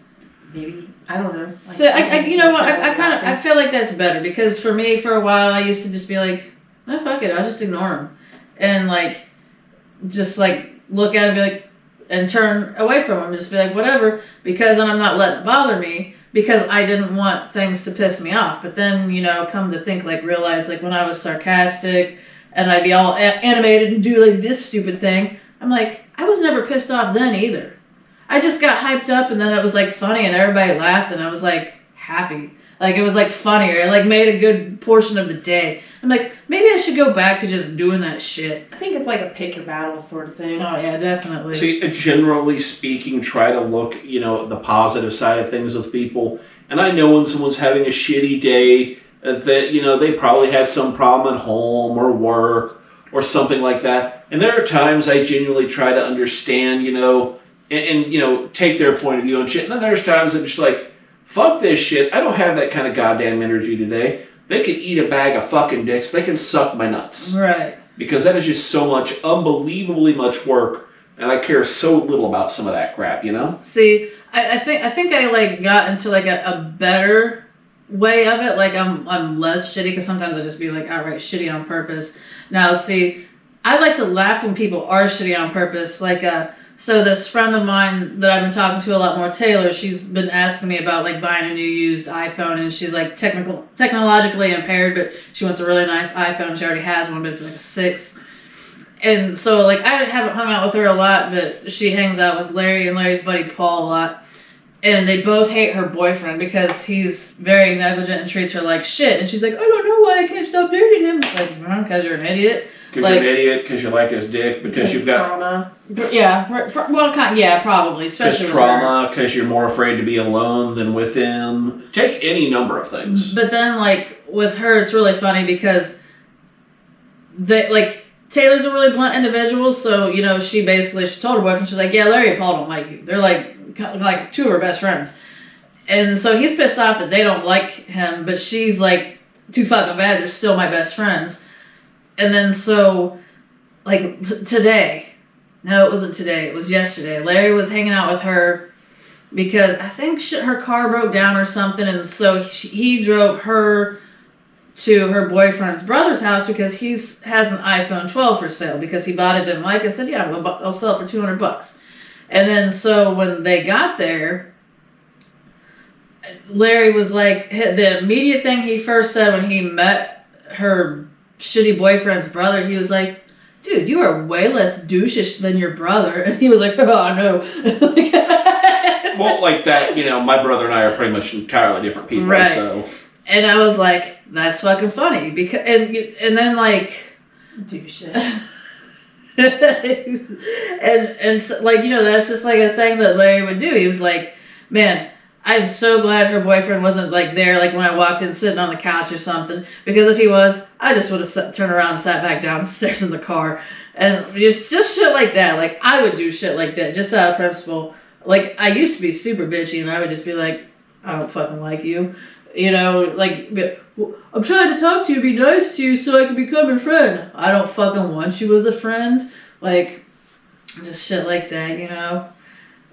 maybe, I don't know. Like, so I feel like that's better because for me, for a while, I used to just be like, oh, fuck it, I'll just ignore them. And like, just like look at it and be like, and turn away from them and just be like, whatever, because then I'm not letting it bother me because I didn't want things to piss me off. But then, come to think, like, realize, like, when I was sarcastic and I'd be all animated and do like this stupid thing, I'm like, I was never pissed off then either. I just got hyped up and then it was like funny and everybody laughed and I was like happy. Like, it was like funnier. It like made a good portion of the day. I'm like, maybe I should go back to just doing that shit. I think it's like a pick your battle sort of thing. Oh yeah, definitely. See, generally speaking, try to look, the positive side of things with people. And I know when someone's having a shitty day, that, they probably had some problem at home or work or something like that. And there are times I genuinely try to understand, and take their point of view on shit. And then there's times I'm just like, fuck this shit. I don't have that kind of goddamn energy today. They can eat a bag of fucking dicks. They can suck my nuts. Right. Because that is just so much, unbelievably much work, and I care so little about some of that crap, See, I think I like got into like a better way of it. Like I'm less shitty because sometimes I just be like outright shitty on purpose. Now, see, I like to laugh when people are shitty on purpose. Like so this friend of mine that I've been talking to a lot more, Taylor, she's been asking me about like buying a new used iPhone, and she's like technologically impaired, but she wants a really nice iPhone. She already has one, but it's like a 6. And so like I haven't hung out with her a lot, but she hangs out with Larry and Larry's buddy Paul a lot. And they both hate her boyfriend because he's very negligent and treats her like shit. And she's like, I don't know why I can't stop dating him. It's like, because you're an idiot. Because you're an idiot, because you like his dick, because you've got trauma. Yeah, well, yeah, probably, especially with trauma, because you're more afraid to be alone than with him. Take any number of things. But then, like with her, it's really funny because Taylor's a really blunt individual, so she told her boyfriend, she's like, yeah, Larry and Paul don't like you. They're like 2 of her best friends, and so he's pissed off that they don't like him, but she's like, too fucking bad. They're still my best friends. And then so, like, today, no, it wasn't today, it was yesterday, Larry was hanging out with her because I think her car broke down or something, and so he drove her to her boyfriend's brother's house because he has an iPhone 12 for sale because he bought it, didn't like it, said, yeah, I'll sell it for $200. And then so when they got there, Larry was like, the immediate thing he first said when he met her shitty boyfriend's brother, he was like, dude, you are way less douchish than your brother. And he was like, oh, I know. Well, like that, my brother and I are pretty much entirely different people. Right. So. And I was like, that's fucking funny. And then like, douchish. and so, like, you know, that's just like a thing that Larry would do. He was like, man, I'm so glad her boyfriend wasn't like there, like when I walked in sitting on the couch or something, because if he was, I just would have turned around and sat back downstairs in the car. And just shit like that. Like, I would do shit like that just out of principle. Like, I used to be super bitchy, and I would just be like, I don't fucking like you. You know, like, well, I'm trying to talk to you, be nice to you so I can become your friend. I don't fucking want you as a friend. Like, just shit like that, you know.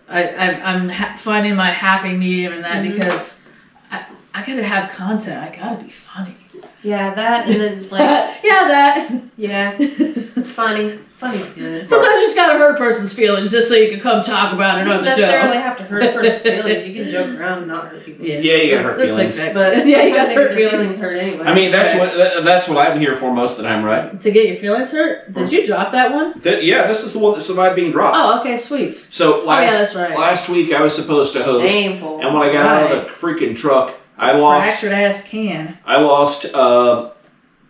I'm finding my happy medium in that because I gotta have content. I gotta be funny. Yeah, that, and then, like... yeah, that. Yeah, it's funny. Funny's good. Sometimes you just gotta hurt a person's feelings just so you can come talk about it on the show. You don't necessarily have to hurt a person's feelings. You can joke around and not hurt people. Yeah, you gotta hurt feelings. But yeah, you gotta hurt feelings hurt anyway. I mean, that's what I'm here for most of the time, right? To get your feelings hurt? Did you drop that one? Yeah, this is the one that survived being dropped. Oh, okay, sweet. So that's right. Last week I was supposed to host. Shameful. And when I got out of the freaking truck, I lost... fractured ass can. I lost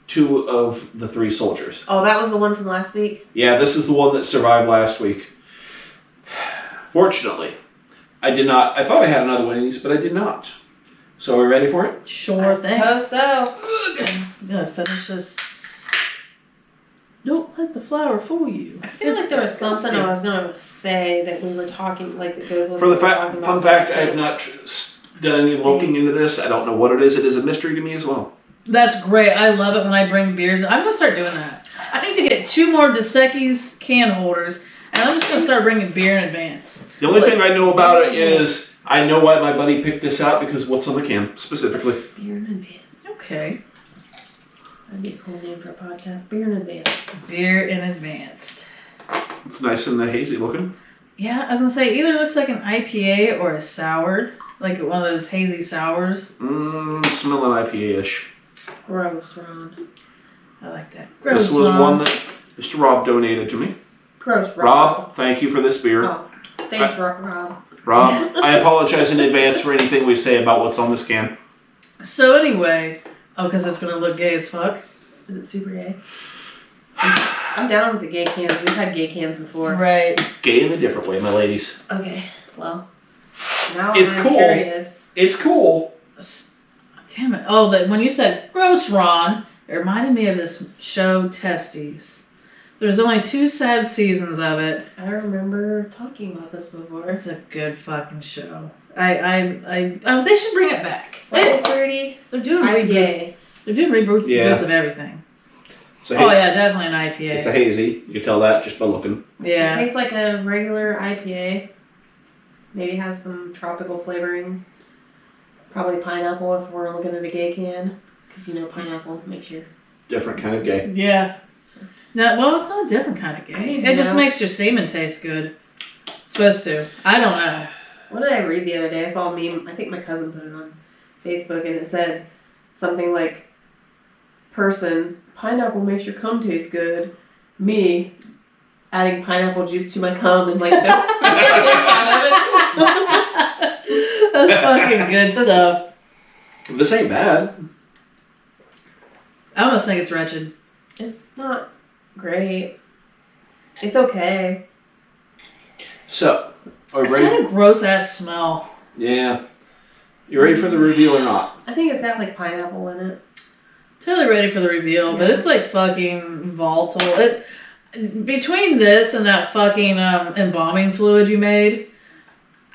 2 of the 3 soldiers. Oh, that was the one from last week? Yeah, this is the one that survived last week. Fortunately, I did not... I thought I had another one of these, but I did not. So are we ready for it? Sure thing. I suppose so. I'm gonna finish this. Don't let the flour fool you. I feel like there was something I was going to say that we were talking, like, that goes over... For the fun fact, I have not done any looking into this. I don't know what it is. It is a mystery to me as well. That's great. I love it when I bring beers. I'm going to start doing that. I need to get 2 more Dos Equis can holders, and I'm just going to start bringing beer in advance. The only thing I know about it is I know why my buddy picked this out because what's on the can, specifically. Beer in advance. Okay. That'd be a cool name for a podcast. Beer in advance. Beer in advance. It's nice and hazy looking. Yeah, I was going to say, either looks like an IPA or a sour. Like one of those hazy sours. Smelling IPA-ish. Gross, Ron. I like that. Gross, this was Ron. one that Mr. Rob donated to me. Gross, Rob, thank you for this beer. Oh, thanks, Rob. Rob, I apologize in advance for anything we say about what's on this can. So anyway, because it's going to look gay as fuck. Is it super gay? I'm down with the gay cans. We've had gay cans before. Right. Gay in a different way, my ladies. Okay, well, now It's I'm cool. curious. It's cool. Damn it. Oh, when you said gross, Ron, it reminded me of this show, Testes. There's only 2 sad seasons of it. I remember talking about this before. It's a good fucking show. They should bring it back. Slightly fruity. They're doing reboots. They're doing reboots of everything. Yeah, definitely an IPA. It's a hazy. You can tell that just by looking. Yeah. It tastes like a regular IPA. Maybe has some tropical flavorings. Probably pineapple if we're looking at a gay can. Because, pineapple makes your... Different kind of gay. Yeah. No, well, it's not a different kind of gay. It just makes your semen taste good. It's supposed to. I don't know. What did I read the other day? I saw a meme. I think my cousin put it on Facebook, and it said something like, person, pineapple makes your cum taste good. Me, adding pineapple juice to my cum and shot of it. That's fucking good stuff. This ain't bad. I almost think it's wretched. It's not great. It's okay. So, are we it's ready? Kind of gross ass smell. Yeah. You ready for the reveal or not? I think it's got pineapple in it. Totally ready for the reveal, but it's fucking volatile. Between this and that fucking embalming fluid you made,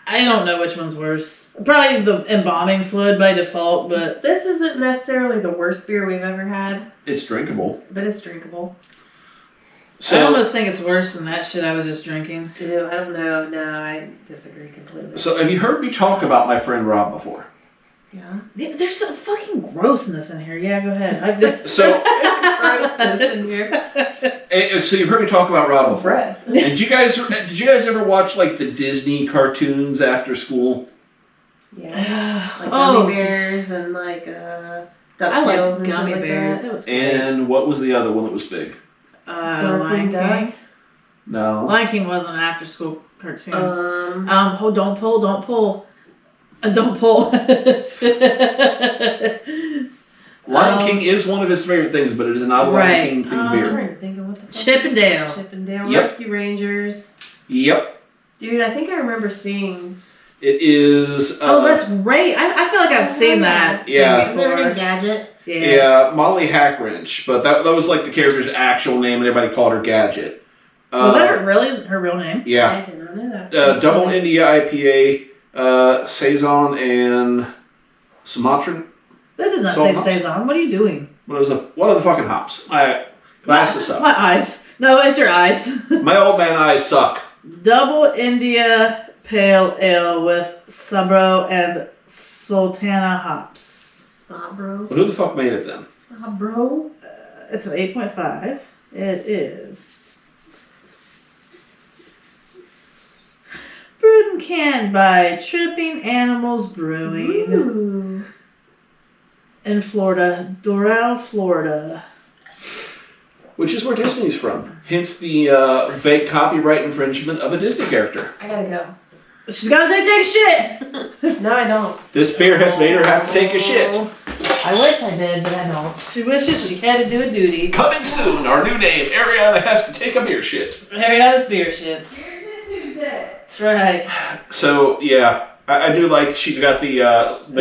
I don't know which one's worse. Probably the embalming fluid by default, but... This isn't necessarily the worst beer we've ever had. It's drinkable. But it's drinkable. So, I almost think it's worse than that shit I was just drinking. Ew, I don't know. No, I disagree completely. So, have you heard me talk about my friend Rob before? Yeah. There's some fucking grossness in here. Yeah, go ahead. So there's grossness in here. So you've heard me talk about Rob before. Bread. And did you guys ever watch the Disney cartoons after school? Yeah. Gummy bears and DuckTales and gummy shit bears. That was great. And what was the other one that was big? Lion King. No. Lion King wasn't an after school cartoon. Don't pull. Don't pull. Lion King is one of his favorite things, but it is not a Lion King themed beer. I'm trying to think of what the fuck. Chippendale. Yep. Rescue Rangers. Yep. Dude, I think I remember seeing. It is. That's great. I feel like I've seen that. Yeah. Is there a Gadget? Yeah, Molly Hackwrench, but that was like the character's actual name, and everybody called her Gadget. Was that really her real name? Yeah. I did not know that. Double India IPA, Saison, and Sumatran. That does not say Saison. What are you doing? What are the fucking hops? My glasses suck. My eyes. No, it's your eyes. My old man eyes suck. Double India Pale Ale with Sabro and Sultana hops. Sabro. Well, who the fuck made it then? Sabro? It's an 8.5. It is brewed and canned by Tripping Animals Brewing. Ooh. In Florida, Doral, Florida. Which is where Disney's from. Hence the vague copyright infringement of a Disney character. I gotta go. She's gotta take a shit! No, I don't. This beer has made her have to take a shit. I wish I did, but I don't. She wishes she had to do a duty. Coming soon, our new name, Ariana has to take a beer shit. Ariana's beer shits. That's right. So, yeah, I do like she's got the...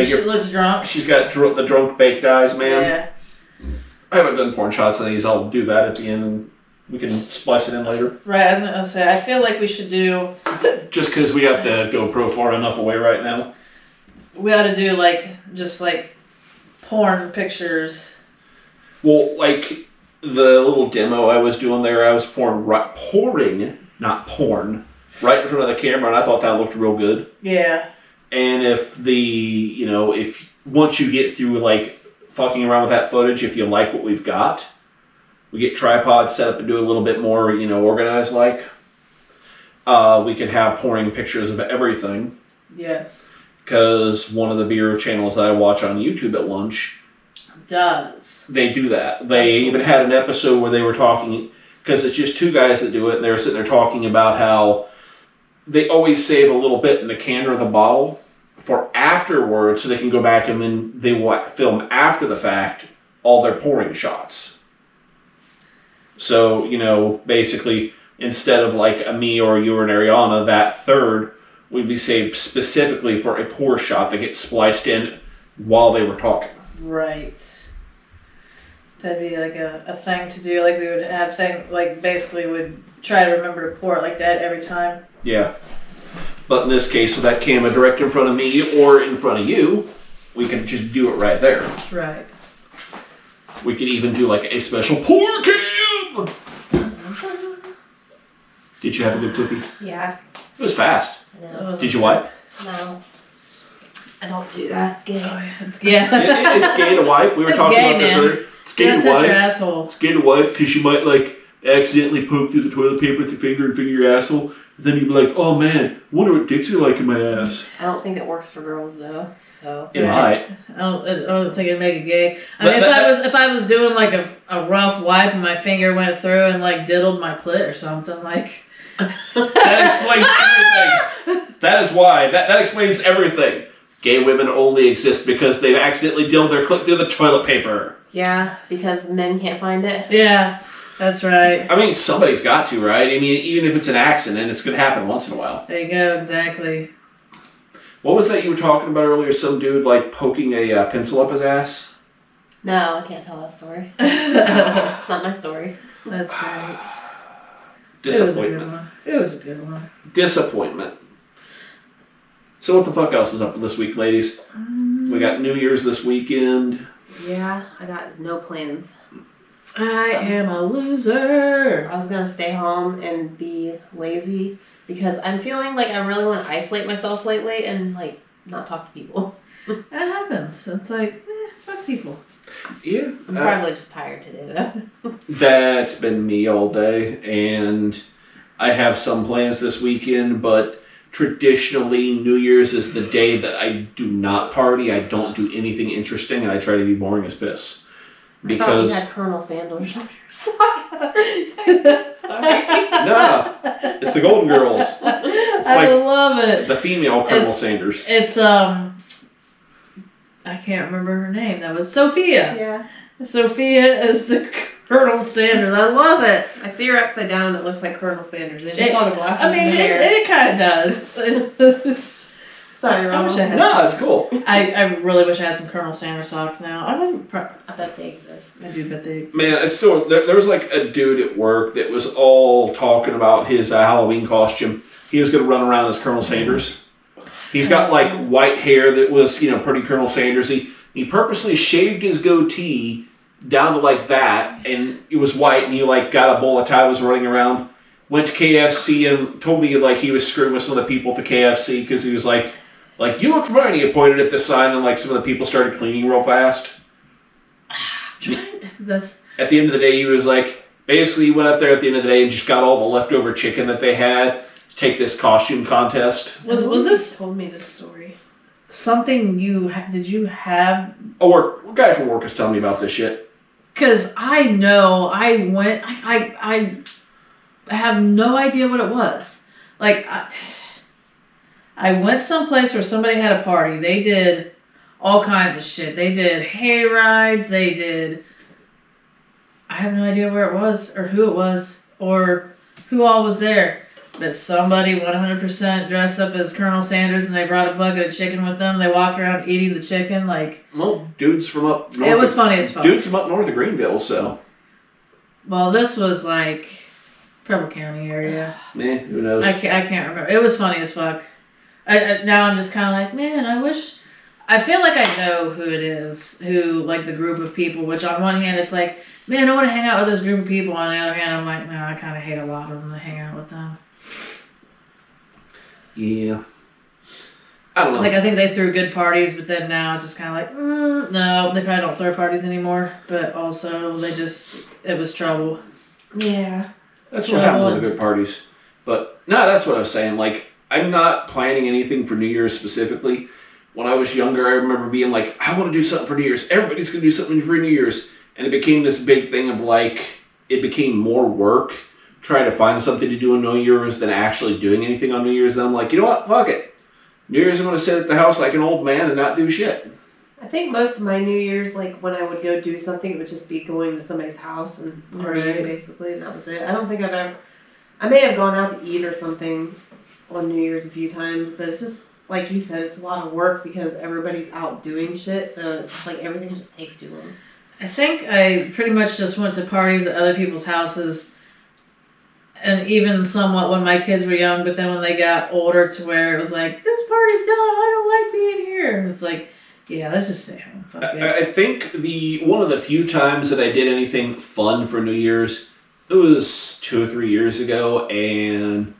She looks drunk. She's got the drunk baked eyes, man. Yeah. I haven't done porn shots on these. I'll do that at the end, and we can splice it in later. Right, I was gonna say, I feel like we should do... Just because we have the GoPro far enough away right now. We ought to do, just porn pictures. Well, like, the little demo I was doing there, I was pouring, not porn, right in front of the camera, and I thought that looked real good. Yeah. And if once you get through, fucking around with that footage, if you like what we've got, we get tripods set up and do a little bit more, organized we could have pouring pictures of everything. Yes. Because one of the beer channels that I watch on YouTube at lunch they do that. They even had an episode where they were talking, because it's just two guys that do it, and they were sitting there talking about how they always save a little bit in the can or the bottle for afterwards, so they can go back and then they film after the fact all their pouring shots. So, basically, instead of a me or you or an Ariana, that third would be saved specifically for a pour shot that gets spliced in while they were talking. Right. That'd be a thing to do. We would have basically would try to remember to pour it like that every time. Yeah. But in this case, with that camera direct in front of me or in front of you, we can just do it right there. Right. We could even do a special pour cam! Did you have a good clippy? Yeah. It was fast. No. Did you wipe? No. I don't do that. It's gay. It's gay. It's gay to wipe. We were talking about this earlier. It's gay to wipe. Your asshole. It's gay to wipe because you might accidentally poke through the toilet paper with your finger and finger your asshole. And then you'd be like, oh man, I wonder what dicks are like in my ass. I don't think it works for girls though. So it might. I don't think it'd make it gay. I mean, if I was doing a rough wipe and my finger went through and diddled my clit or something That explains everything. That is why. That explains everything. Gay women only exist because they've accidentally diddled their clit through the toilet paper. Yeah, because men can't find it. Yeah, that's right. I mean, somebody's got to, right? I mean, even if it's an accident, it's going to happen once in a while. There you go, exactly. What was that you were talking about earlier? Some dude, poking a pencil up his ass? No, I can't tell that story. It's not my story. That's right. Disappointment. It was a good one. Disappointment. So what the fuck else is up this week, ladies? We got New Year's this weekend. Yeah, I got no plans. I am a loser. I was going to stay home and be lazy because I'm feeling like I really want to isolate myself lately and not talk to people. That happens. It's fuck people. Yeah. I'm probably just tired today though. That's been me all day, and I have some plans this weekend, but traditionally New Year's is the day that I do not party. I don't do anything interesting, and I try to be boring as piss. Because I thought you had Colonel Sanders on your sock. Sorry. No, it's the Golden Girls. It's I love it. The female Colonel Sanders. It's I can't remember her name. That was Sophia. Yeah. Sophia is the Colonel Sanders. I love it. I see her upside down. It looks like Colonel Sanders. They just saw the glasses. I mean, it kind of does. Sorry, Ron. I wish I had. No, it's cool. I really wish I had some Colonel Sanders socks now. I bet they exist. I do bet they exist. Man, it's still there was like a dude at work that was all talking about his Halloween costume. He was going to run around as Colonel Sanders. He's got like white hair that was, pretty Colonel Sanders. He purposely shaved his goatee down to like that, and it was white, and he like got a bowl of tie, was running around. Went to KFC and told me like he was screwing with some of the people at the KFC because he was like, you look fine. He pointed at the sign, and like some of the people started cleaning real fast. At the end of the day, he was like, basically, he went up there at the end of the day and just got all the leftover chicken that they had to take this costume contest. Was this told me this story? Something did you have? A guy from work is telling me about this shit. Because I know I went. I have no idea what it was. Like I went someplace where somebody had a party. They did all kinds of shit. They did hay rides. They did. I have no idea where it was or who it was or who all was there. But somebody 100% dressed up as Colonel Sanders, and they brought a bucket of chicken with them. They walked around eating the chicken like. Well, dudes from up north. It was funny as fuck. Dudes from up north of Greenville, so. Well, this was like Preble County area. Who knows? I can't remember. It was funny as fuck. Now I'm just kind of like, man, I feel like I know who it is, who, like, the group of people, which on one hand, it's like, man, I want to hang out with this group of people. On the other hand, I'm like, no, I kind of hate a lot of them to hang out with them. Yeah. I don't know. Like, I think they threw good parties, but then now it's just kind of like, no, they probably don't throw parties anymore. But also, it was trouble. Yeah. That's what happens at the good parties. But, no, that's what I was saying. Like, I'm not planning anything for New Year's specifically. When I was younger, I remember being like, I want to do something for New Year's. Everybody's going to do something for New Year's. And it became this big thing of like, it became more work trying to find something to do on New Year's than actually doing anything on New Year's. And I'm like, you know what? Fuck it. New Year's, I'm going to sit at the house like an old man and not do shit. I think most of my New Year's, like when I would go do something, it would just be going to somebody's house and partying basically, and that was it. I don't think I may have gone out to eat or something on New Year's a few times, but it's just, like you said, it's a lot of work because everybody's out doing shit, so it's just like everything just takes too long. I think I pretty much just went to parties at other people's houses, and even somewhat when my kids were young, but then when they got older to where it was like, this party's done, I don't like being here. And it's like, yeah, let's just stay home. Fuck it. I think one of the few times that I did anything fun for New Year's, it was 2 or 3 years ago, and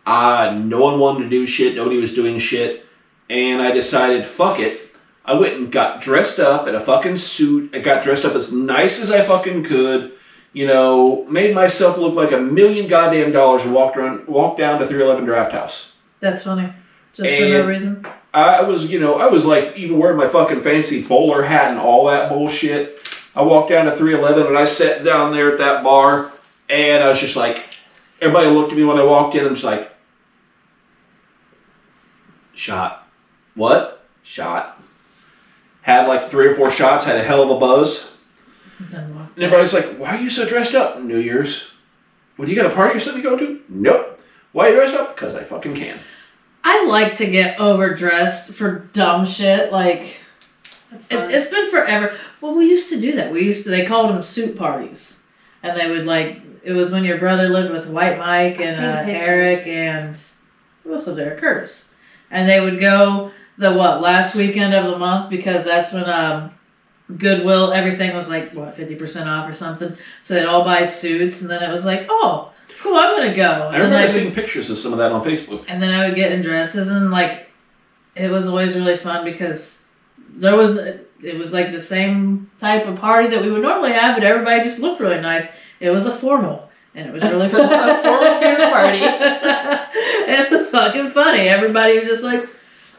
no one wanted to do shit, nobody was doing shit, and I decided, fuck it. I went and got dressed up in a fucking suit. I got dressed up as nice as I fucking could. Made myself look like $1 million goddamn dollars and walked down to 311 Draft House. That's funny. Just for no reason. I was like even wearing my fucking fancy bowler hat and all that bullshit. I walked down to 311 and I sat down there at that bar and I was just like, everybody looked at me when I walked in. I'm just like, shot. What? Shot. Had like 3 or 4 shots, had a hell of a buzz. And everybody's like, why are you so dressed up? New Year's. What, you got a party or something you go to? Nope. Why are you dressed up? Because I fucking can. I like to get overdressed for dumb shit. Like, it's been forever. Well, we used to do that. They called them suit parties. And they would it was when your brother lived with White Mike and Eric and, who else lived there? Curtis. And they would go last weekend of the month, because that's when Goodwill, everything was 50% off or something. So they'd all buy suits, and then it was like, oh, cool, I'm gonna go. And I remember seeing pictures of some of that on Facebook. And then I would get in dresses, and it was always really fun because it was the same type of party that we would normally have, but everybody just looked really nice. It was a formal, and it was really fun. A formal beer party. It was fucking funny. Everybody was just like,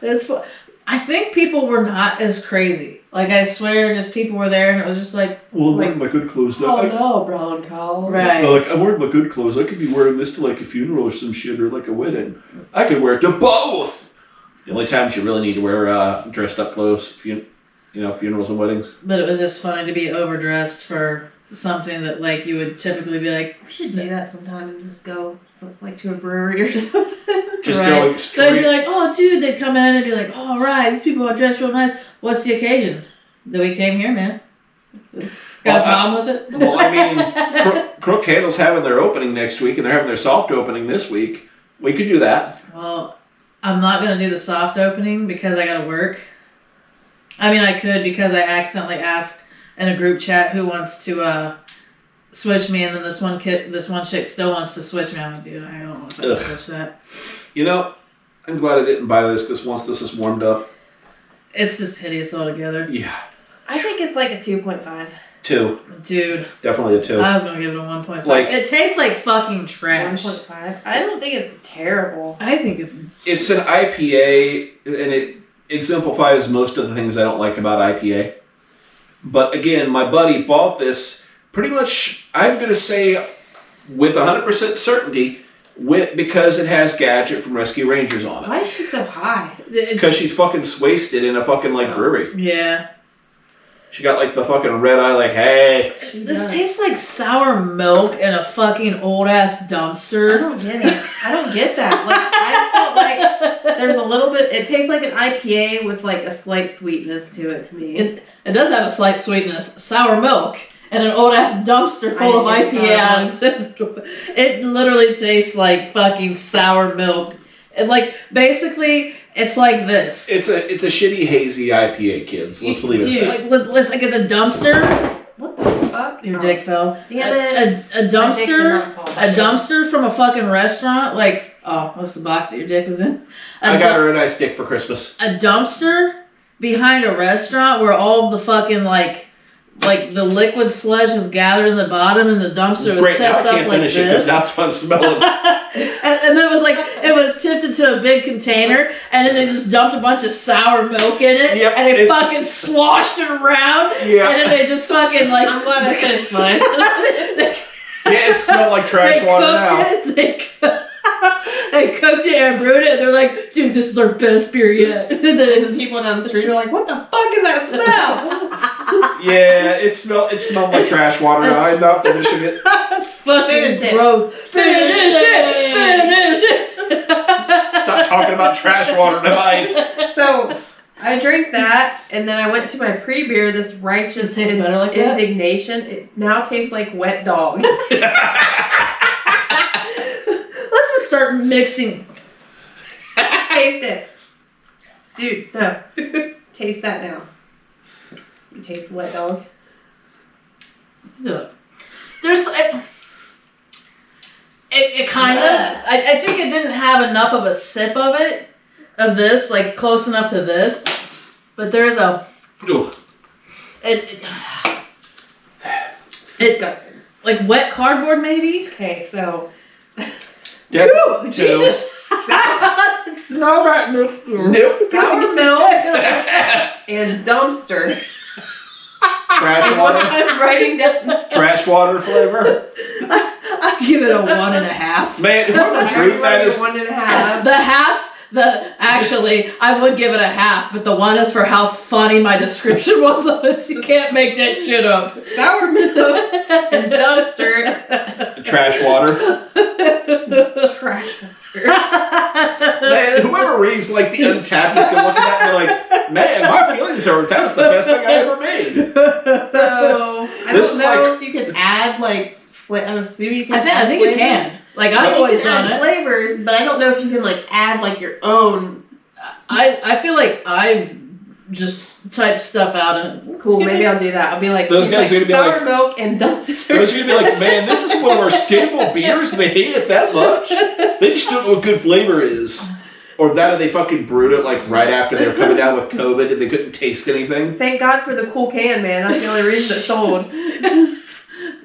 it's fun. I think people were not as crazy. I swear, just people were there, and it was just like... Well, I'm wearing my good clothes. No, brown cow. Right. I'm wearing my good clothes. I could be wearing this to a funeral or some shit, or a wedding. I could wear it to both! The only times you really need to wear dressed up clothes. funerals and weddings. But it was just funny to be overdressed for something that like you would typically be like, we should do that sometime and just go like to a brewery or something. Just right. going straight. So they'd be like, oh dude, they'd come in and be like, all right, these people are dressed real nice. What's the occasion? That we came here, man. Got a problem with it? Well, I mean, Crooked Handle's having their opening next week, and they're having their soft opening this week. We could do that. Well, I'm not going to do the soft opening because I got to work. I mean, I could because I accidentally asked in a group chat who wants to switch me, and then this one chick still wants to switch me. I'm like, dude, I don't want to switch that. I'm glad I didn't buy this because once this is warmed up, it's just hideous altogether. Yeah. I think it's like a 2.5. 2. Dude. Definitely a 2. I was going to give it a 1.5. Like, it tastes like fucking trash. 1.5. I don't think it's terrible. I think it's... It's an IPA, and it exemplifies most of the things I don't like about IPA. But again, my buddy bought this pretty much, I'm going to say, with 100% certainty, because it has Gadget from Rescue Rangers on it. Why is she so high? Because she's fucking wasted in a fucking brewery. Yeah. She got like the fucking red eye, like, hey. This tastes like sour milk in a fucking old ass dumpster. I don't get it. I don't get that. Like, I felt like there's a little bit. It tastes like an IPA with like a slight sweetness to it me. It does have a slight sweetness. Sour milk and an old ass dumpster full of IPA. It literally tastes like fucking sour milk. And like basically, it's like this. It's a shitty hazy IPA, kids. Let's believe it. Dude, it's like it's a dumpster. What the fuck? Your dick fell. Damn it! A dumpster from a fucking restaurant. Like, oh, what's the box that your dick was in? I got her a nice dick for Christmas. A dumpster behind a restaurant where all of the fucking like the liquid sludge is gathered in the bottom, and the dumpster was tipped up like this. Because now it's fun smelling. and it was tipped into a big container, and then they just dumped a bunch of sour milk in it, and they fucking sloshed it around, and then they just fucking like. I'm glad I finished mine. Yeah, it smelled like trash water now. They cooked it and brewed it, and they're like, dude, this is our best beer yet. And the people down the street are like, what the fuck is that smell? Yeah, it smelled like trash water. I'm not finishing it. Fucking gross. Finish it. Stop talking about trash water tonight. So I drank that, and then I went to my pre-beer, this righteous better like indignation. It now tastes like wet dog. Let's just start mixing. Taste it. Dude, no. Taste that now. You taste the wet dog? Look. There's... It kind of... I think it didn't have enough of a sip of it. Of this. Like, close enough to this. But there's a... Ooh. It's disgusting. Like wet cardboard, maybe? Okay, so... Whew, Jesus! Smell that mixture. Nope. Sour milk and dumpster. Trash water. I'm writing down. Trash water flavor. I give it a 1.5. Man, whoever brewed that is 1.5. Actually, I would give it a half, but the 1 is for how funny my description was of it. You can't make that shit up. Sour milk and dumpster. Trash water. Trash water. Man, whoever reads like the Untapped is gonna look at that and be like, man, my feelings are that was the best thing I ever made. So I don't know if you can add like I'm assuming you can. I think you can. Like I've always done it. Flavors, but I don't know if you can like add like your own. I feel like I've just typed stuff out and cool. Maybe I'll do that. I'll be like those guys are gonna be sour like milk and dumpster. Those are gonna be like, man, this is one of our staple beers, and they hate it that much. They just don't know what good flavor is. Or that, or they fucking brewed it like right after they were coming down with COVID and they couldn't taste anything. Thank God for the cool can, man. That's the only reason it's sold.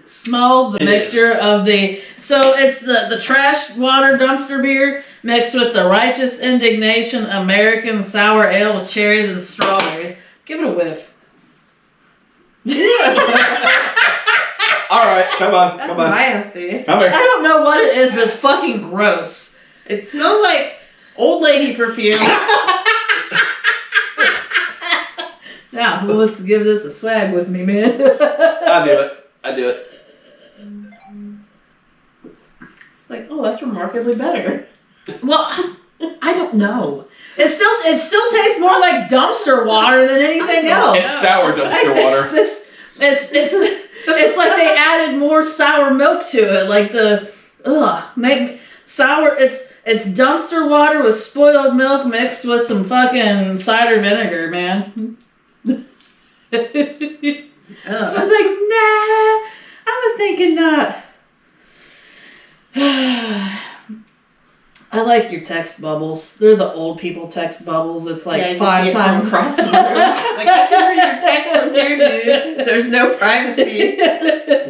Smell the mixture of the... So it's the trash water dumpster beer mixed with the righteous indignation American sour ale with cherries and strawberries. Give it a whiff. All right, come on. That's nasty. Come here. I don't know what it is, but it's fucking gross. It smells like old lady perfume. Now, who wants to give this a swag with me, man? I do it. Like, oh, that's remarkably better. Well, I don't know. It still tastes more like dumpster water than anything else. It's sour dumpster water. It's like they added more sour milk to it. Like sour. It's dumpster water with spoiled milk mixed with some fucking cider vinegar, man. I was like, nah. I was thinking not. I like your text bubbles. They're the old people text bubbles. It's like 5 times across the room. Like, I can read your text from here, dude. There's no privacy.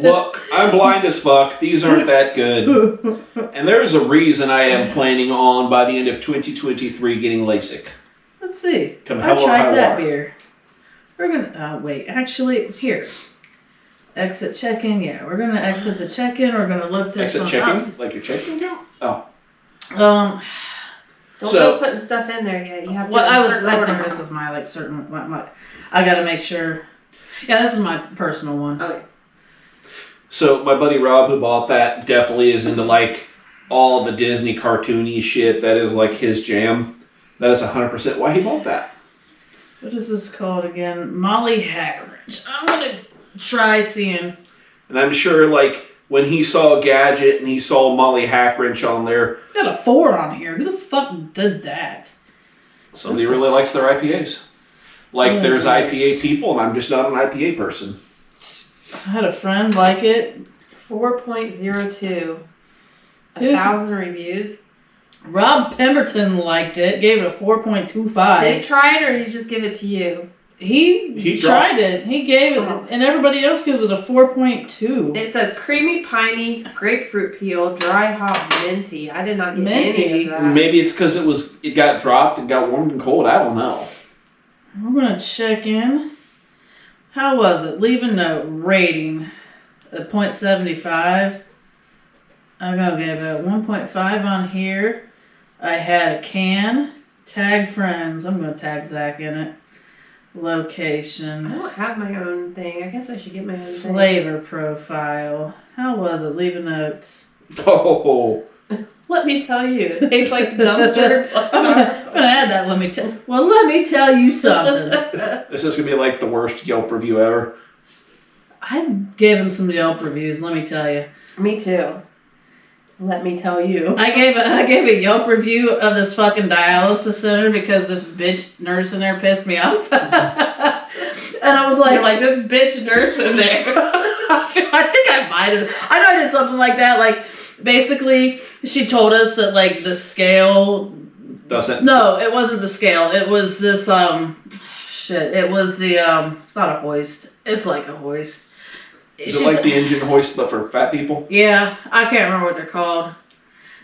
Look, I'm blind as fuck. These aren't that good. And there's a reason I am planning on, by the end of 2023, getting LASIK. Let's see. Come I hell or tried high that water. beer. We're gonna wait. Actually, here. Exit check-in. Yeah, we're gonna exit the check-in. We're gonna look this Exit one checking? up. Like your checking account? Oh. Don't go putting stuff in there yet. You have to. I think this is my certain. I gotta make sure. Yeah, this is my personal one. Okay. So my buddy Rob, who bought that, definitely is into like all the Disney cartoony shit. That is like his jam. That is 100% why he bought that. What is this called again? Molly Hackridge. I'm gonna try seeing. And I'm sure like when he saw Gadget and he saw Molly Hackridge on there. It's got a 4 on here. Who the fuck did that? Somebody really likes their IPAs. Like there's IPA people and I'm just not an IPA person. I had a friend like it. 4.02. 1,000 reviews. Rob Pemberton liked it. Gave it a 4.25. Did he try it or did he just give it to you? He tried it. He gave it, and everybody else gives it a 4.2. It says creamy, piney, grapefruit peel, dry hop, minty. I did not get any of that. Maybe it's because it got dropped and got warmed and cold. I don't know. I'm gonna check in. How was it? Leave a note. Rating at 0.75. I'm gonna give it a 1.5 on here. I had a can. Tag friends. I'm gonna tag Zach in it. Location. I don't have my own thing. I guess I should get my own thing. Flavor profile. How was it? Leave a note. Oh. Let me tell you, it tastes like dumpster. I'm gonna add that. Let me tell you something. This is gonna be like the worst Yelp review ever. I've given some Yelp reviews. Let me tell you. Me too. Let me tell you. I gave a Yelp review of this fucking dialysis center because this bitch nurse in there pissed me off. And I was like, you're like this bitch nurse in there. I think I might have. I know I did something like that. Like, basically, she told us that like the scale doesn't. No, it wasn't the scale. It was this shit. It was the It's not a hoist. It's like a hoist. Is it like the engine hoist, but for fat people? Yeah, I can't remember what they're called.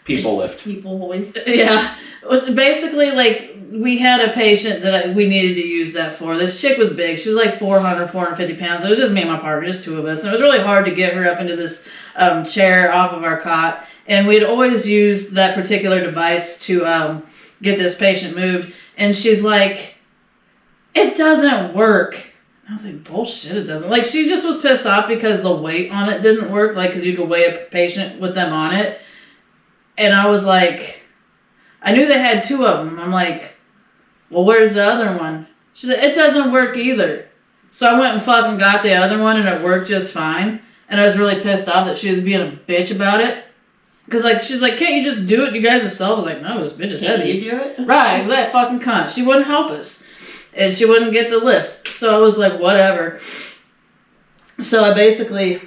People lift. People hoist. Yeah. Basically, like, we had a patient that we needed to use that for. This chick was big. She was like 450 pounds. It was just me and my partner, just 2 of us. And it was really hard to get her up into this chair off of our cot. And we'd always used that particular device to get this patient moved. And she's like, it doesn't work. I was like, bullshit, it doesn't. Like, she just was pissed off because the weight on it didn't work. Like, because you could weigh a patient with them on it. And I was like, I knew they had 2 of them. I'm like, well, where's the other one? She said, it doesn't work either. So I went and fucking got the other one, and it worked just fine. And I was really pissed off that she was being a bitch about it. Because, like, she's like, can't you just do it you guys yourself? I was like, no, this bitch is heavy. Can you do it? Right, that fucking cunt. She wouldn't help us. And she wouldn't get the lift. So I was like, whatever. So I basically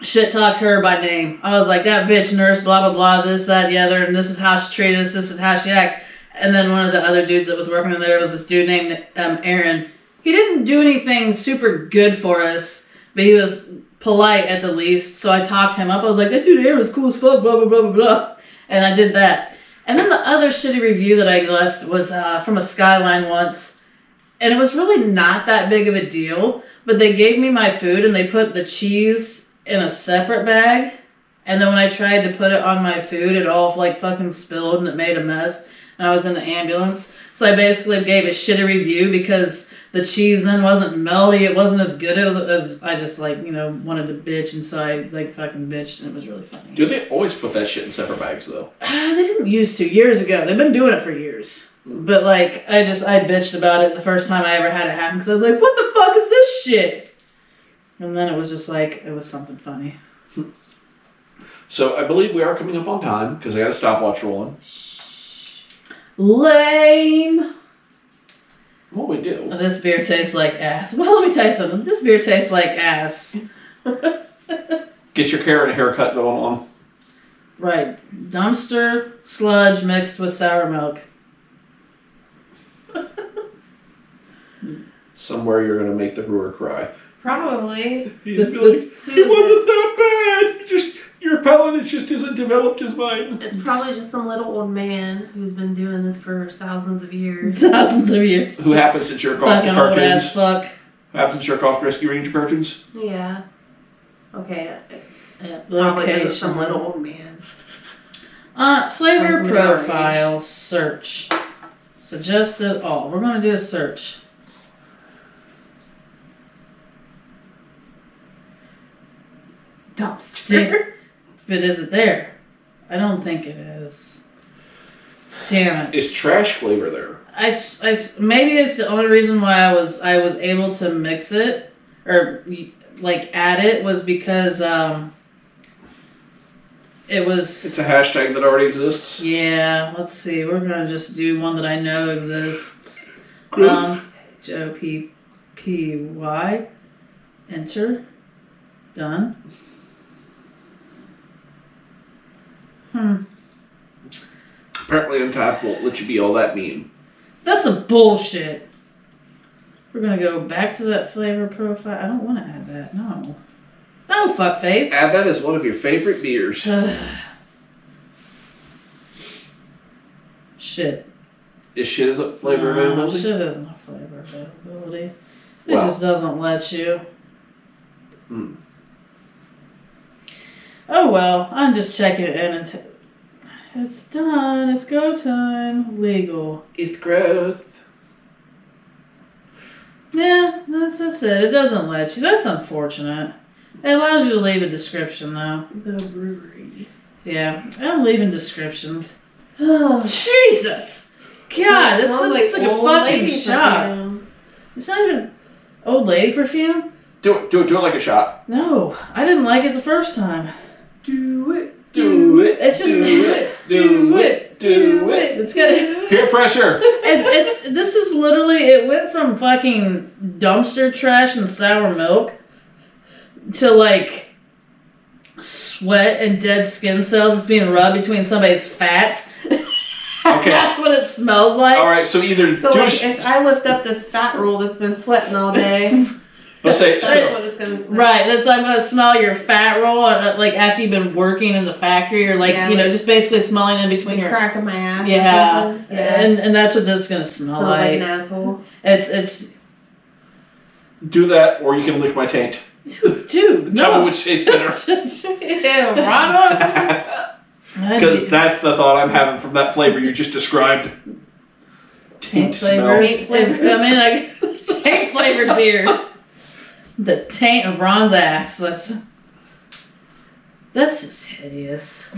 shit talked her by name. I was like, that bitch nurse, blah, blah, blah, this, that, the other, and this is how she treated us, this is how she acted. And then one of the other dudes that was working in there was this dude named Aaron. He didn't do anything super good for us, but he was polite at the least. So I talked him up. I was like, that dude Aaron was cool as fuck, blah, blah, blah, blah, blah. And I did that. And then the other shitty review that I left was from a Skyline once. And it was really not that big of a deal, but they gave me my food and they put the cheese in a separate bag. And then when I tried to put it on my food, it all like fucking spilled and it made a mess. And I was in the ambulance. So I basically gave a shitty review because the cheese then wasn't melty. It wasn't as good as I just like, wanted to bitch, and so I like fucking bitched, and it was really funny. Do they always put that shit in separate bags though? They didn't used to years ago. They've been doing it for years. But like I bitched about it the first time I ever had it happen because I was like, what the fuck is this shit? And then it was just like it was something funny. So I believe we are coming up on time because I got a stopwatch rolling. Lame. What we do? This beer tastes like ass. Well, let me tell you something. This beer tastes like ass. Get your Karen haircut going on. Right. Dumpster sludge mixed with sour milk. Somewhere you're going to make the brewer cry. Probably. He's be like, it wasn't that bad. Your palate just isn't developed as mine. It's probably just some little old man who's been doing this for thousands of years. Thousands of years. Who happens to jerk off to Fucking old cartoons? ass fuck. Who happens to jerk off to Rescue Ranger cartoons? Yeah. Okay. Yeah, Probably because it's some little old man. Flavor profile search. Suggested all. We're going to do a search. Dumpster. But is it there? I don't think it is. Damn it. Is trash flavor there? Maybe it's the only reason why I was able to mix it or like add it was because it was. It's a hashtag that already exists. Yeah. Let's see. We're gonna just do one that I know exists. HOPPY. Enter. Done. Apparently Untapped won't let you be all that mean. That's some bullshit. We're gonna go back to that flavor profile. I don't want to add that. No. No, fuckface. Add that as one of your favorite beers. Shit. Is shit as a flavor availability? Shit isn't a flavor availability. It just doesn't let you. Oh well, I'm just checking it in and it's done. It's go time. Legal. It's growth. Yeah, that's it. It doesn't let you. That's unfortunate. It allows you to leave a description though. The brewery. Yeah, I'm leaving descriptions. Oh, Jesus! God, this is like a fucking shot. It's not even old lady perfume. Do it like a shot. No, I didn't like it the first time. Do it. It's just do it. It's good. Peer pressure. This is literally it went from fucking dumpster trash and sour milk to like sweat and dead skin cells that's being rubbed between somebody's fat. Okay. That's what it smells like. All right, so either if I lift up this fat roll that's been sweating all day. Let's say That's what it's gonna. Right, that's I'm gonna smell your fat roll, like after you've been working in the factory, or like just basically smelling in between your crack of my ass. Yeah, or something. Yeah. And that's what this is gonna smell Smells like an asshole. It's. Do that, or you can lick my taint. Dude, Tell me which tastes better. Because that's the thought I'm having from that flavor you just described. Taint flavor. Taint flavored beer. The taint of Ron's ass. That's just hideous.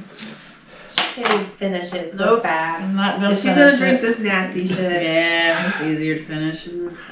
She can't even finish it. It's so bad. I'm not gonna. She's gonna drink this nasty shit. Yeah, it's easier to finish.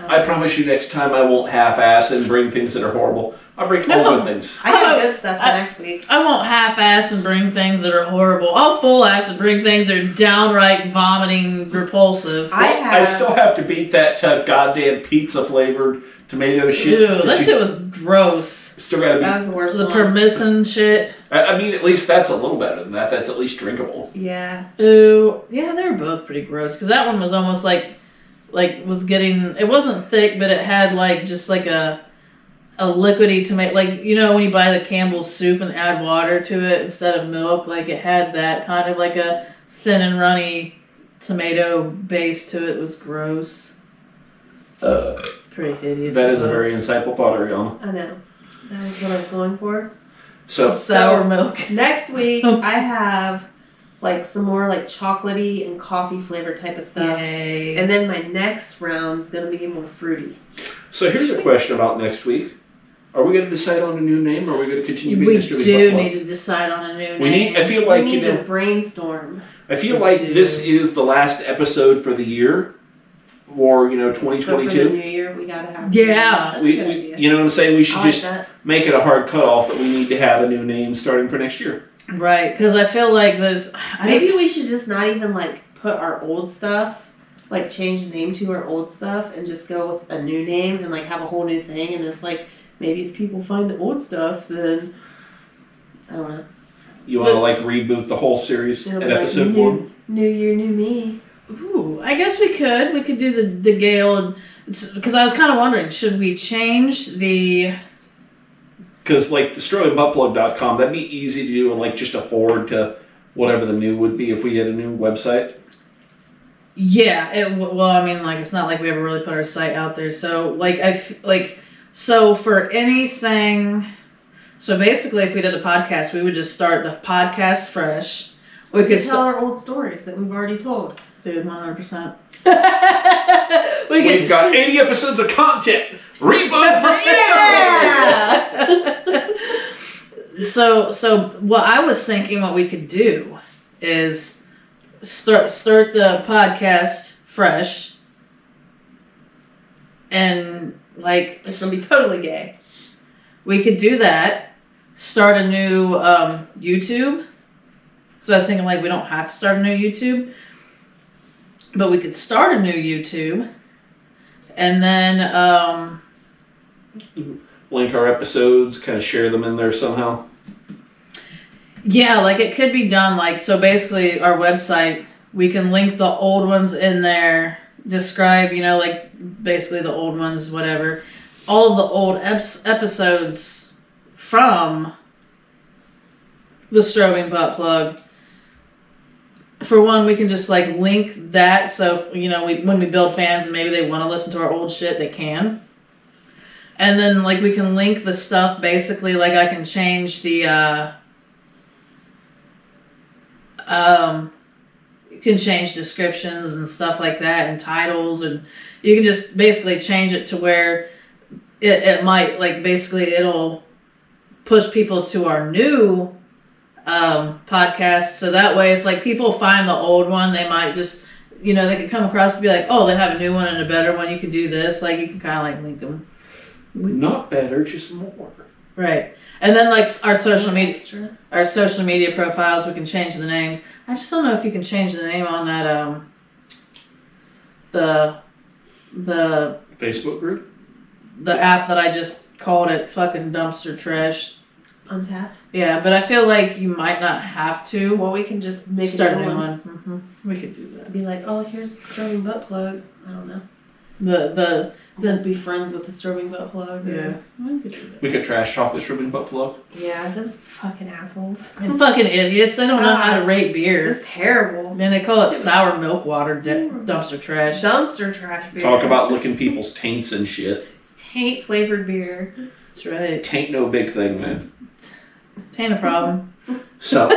I promise you, next time I won't half-ass and bring things that are horrible. I'll bring all good things. I got good stuff for next week. I won't half-ass and bring things that are horrible. I'll full-ass and bring things that are downright vomiting repulsive. I still have to beat that goddamn pizza-flavored tomato shit. Ew, that shit was gross. Still gotta be. That was the worst. The permission shit. I mean, at least that's a little better than that. That's at least drinkable. Yeah. Ooh, yeah, they were both pretty gross. Because that one was almost like was getting. It wasn't thick, but it had like just like a liquidy tomato. Like when you buy the Campbell's soup and add water to it instead of milk. Like it had that kind of like a thin and runny tomato base to it. It was gross. Pretty hideous. That is a very insightful thought, Ariana. I know. That was what I was going for. So sour milk. Next week I have like some more like chocolatey and coffee flavored type of stuff. Yay. And then my next round's gonna be more fruity. So here's a question about next week. Are we going to decide on a new name, or are we going to continue being We the Strobing do Butt Plug? need to decide on a new We name. need. I feel like we need to brainstorm. I feel like this is the last episode for the year, or 2022. So for the new year, we gotta have. Yeah. That's a good idea. You know what I'm saying? We should I like just that. make it a hard cutoff that we need to have a new name starting for next year. Right, because I feel like there's... Maybe we should just not even like put our old stuff, like change the name to our old stuff, and just go with a new name and like have a whole new thing. And it's like maybe if people find the old stuff, then I don't know. You want to like reboot the whole series It'll at be like episode 1? New year, new me. Ooh, I guess we could. We could do the Gale... Because I was kind of wondering, should we change the... Because like the strobingbuttplug.com, that'd be easy to do and like just afford to whatever the new would be if we had a new website. Yeah, well, I mean, like, it's not like we ever really put our site out there. So, so for anything... So basically, if we did a podcast, we would just start the podcast fresh. We could tell our old stories that we've already told. Dude, 100%. We've got 80 episodes of content. Reboot for yeah. So what I was thinking, what we could do is start the podcast fresh, and like It's gonna be totally gay. we could do that. Start a new YouTube. So I was thinking, like, we don't have to start a new YouTube, but we could start a new YouTube, and then link our episodes, kind of share them in there somehow. yeah, like it could be done like so. Basically, our website, we can link the old ones in there, describe, like basically the old ones, whatever, all of the old episodes from the Strobing Butt Plug. For one, we can just like link that, so when we build fans and maybe they want to listen to our old shit, they can. And then like we can link the stuff, basically like I can change the you can change descriptions and stuff like that and titles, and you can just basically change it to where it might like basically it'll push people to our new podcast, so that way if like people find the old one, they might just they could come across and be like, oh, they have a new one and a better one, you can do this, like you can kind of like link them. Not better, just more. Right. And then like our social media profiles, we can change the names. I just don't know if you can change the name on that the Facebook group, the app that I just called it fucking dumpster trash. Untapped. Yeah, but I feel like you might not have to. Well, we can just make Start a a new new one. Mm-hmm. We could do that. Be like, oh, here's the Strobing Butt Plug. I don't know. The Be friends with the Strobing Butt Plug. yeah. We could do that. we could trash talk the Strobing Butt Plug. Yeah, those fucking assholes. And fucking idiots. They don't know how to rate beer. It's terrible. Man, they call it sour milk water dumpster trash. Dumpster trash beer. Talk about licking people's taints and shit. Taint flavored beer. That's right. Taint no big thing, man. Ain't a problem. So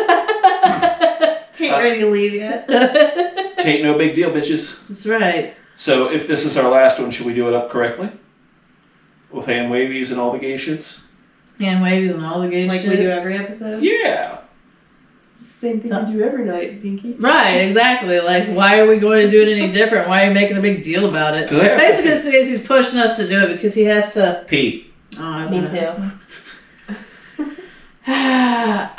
Taint ready to leave yet. taint no big deal, bitches. That's right. So if this is our last one, should we do it up correctly? With hand wavies and all the gay shits? Hand waves and all the gay Like shits. we do every episode? Yeah. It's the same thing we do every night, Pinky. Right, exactly. Like, why are we going to do it any different? Why are you making a big deal about it? Basically, it's because he's pushing us to do it because he has to... Pee. Oh, Me too. The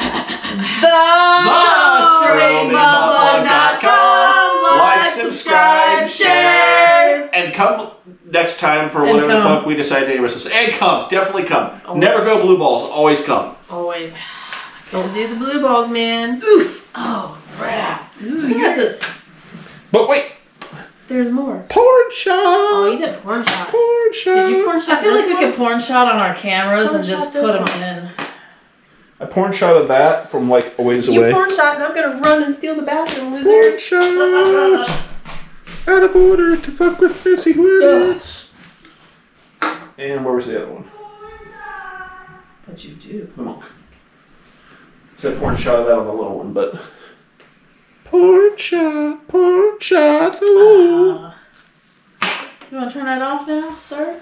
StrobingButtPlug.com. Like, subscribe, share, and come next time for whatever the fuck we decide to name ourselves. And come, definitely come. Always. Never go blue balls, always come. Always. Don't do the blue balls, man. Oof! Oh, crap. Ooh, you have to... But wait. There's more. Porn shot. Oh, you did porn shot. Porn shot. Did you porn shot? I feel like this we one? could porn shot on our cameras Porn and just shot put this them one. in. I porn shotted that from like a ways away. You porn shot and I'm gonna run and steal the bathroom, Porn loser. shot. Out of order to fuck with Missy Winnets. And where was the other one? But you do. The monk. Said porn shot of that on the little one, but Porn shot, ooh. You want to turn that off now, sir?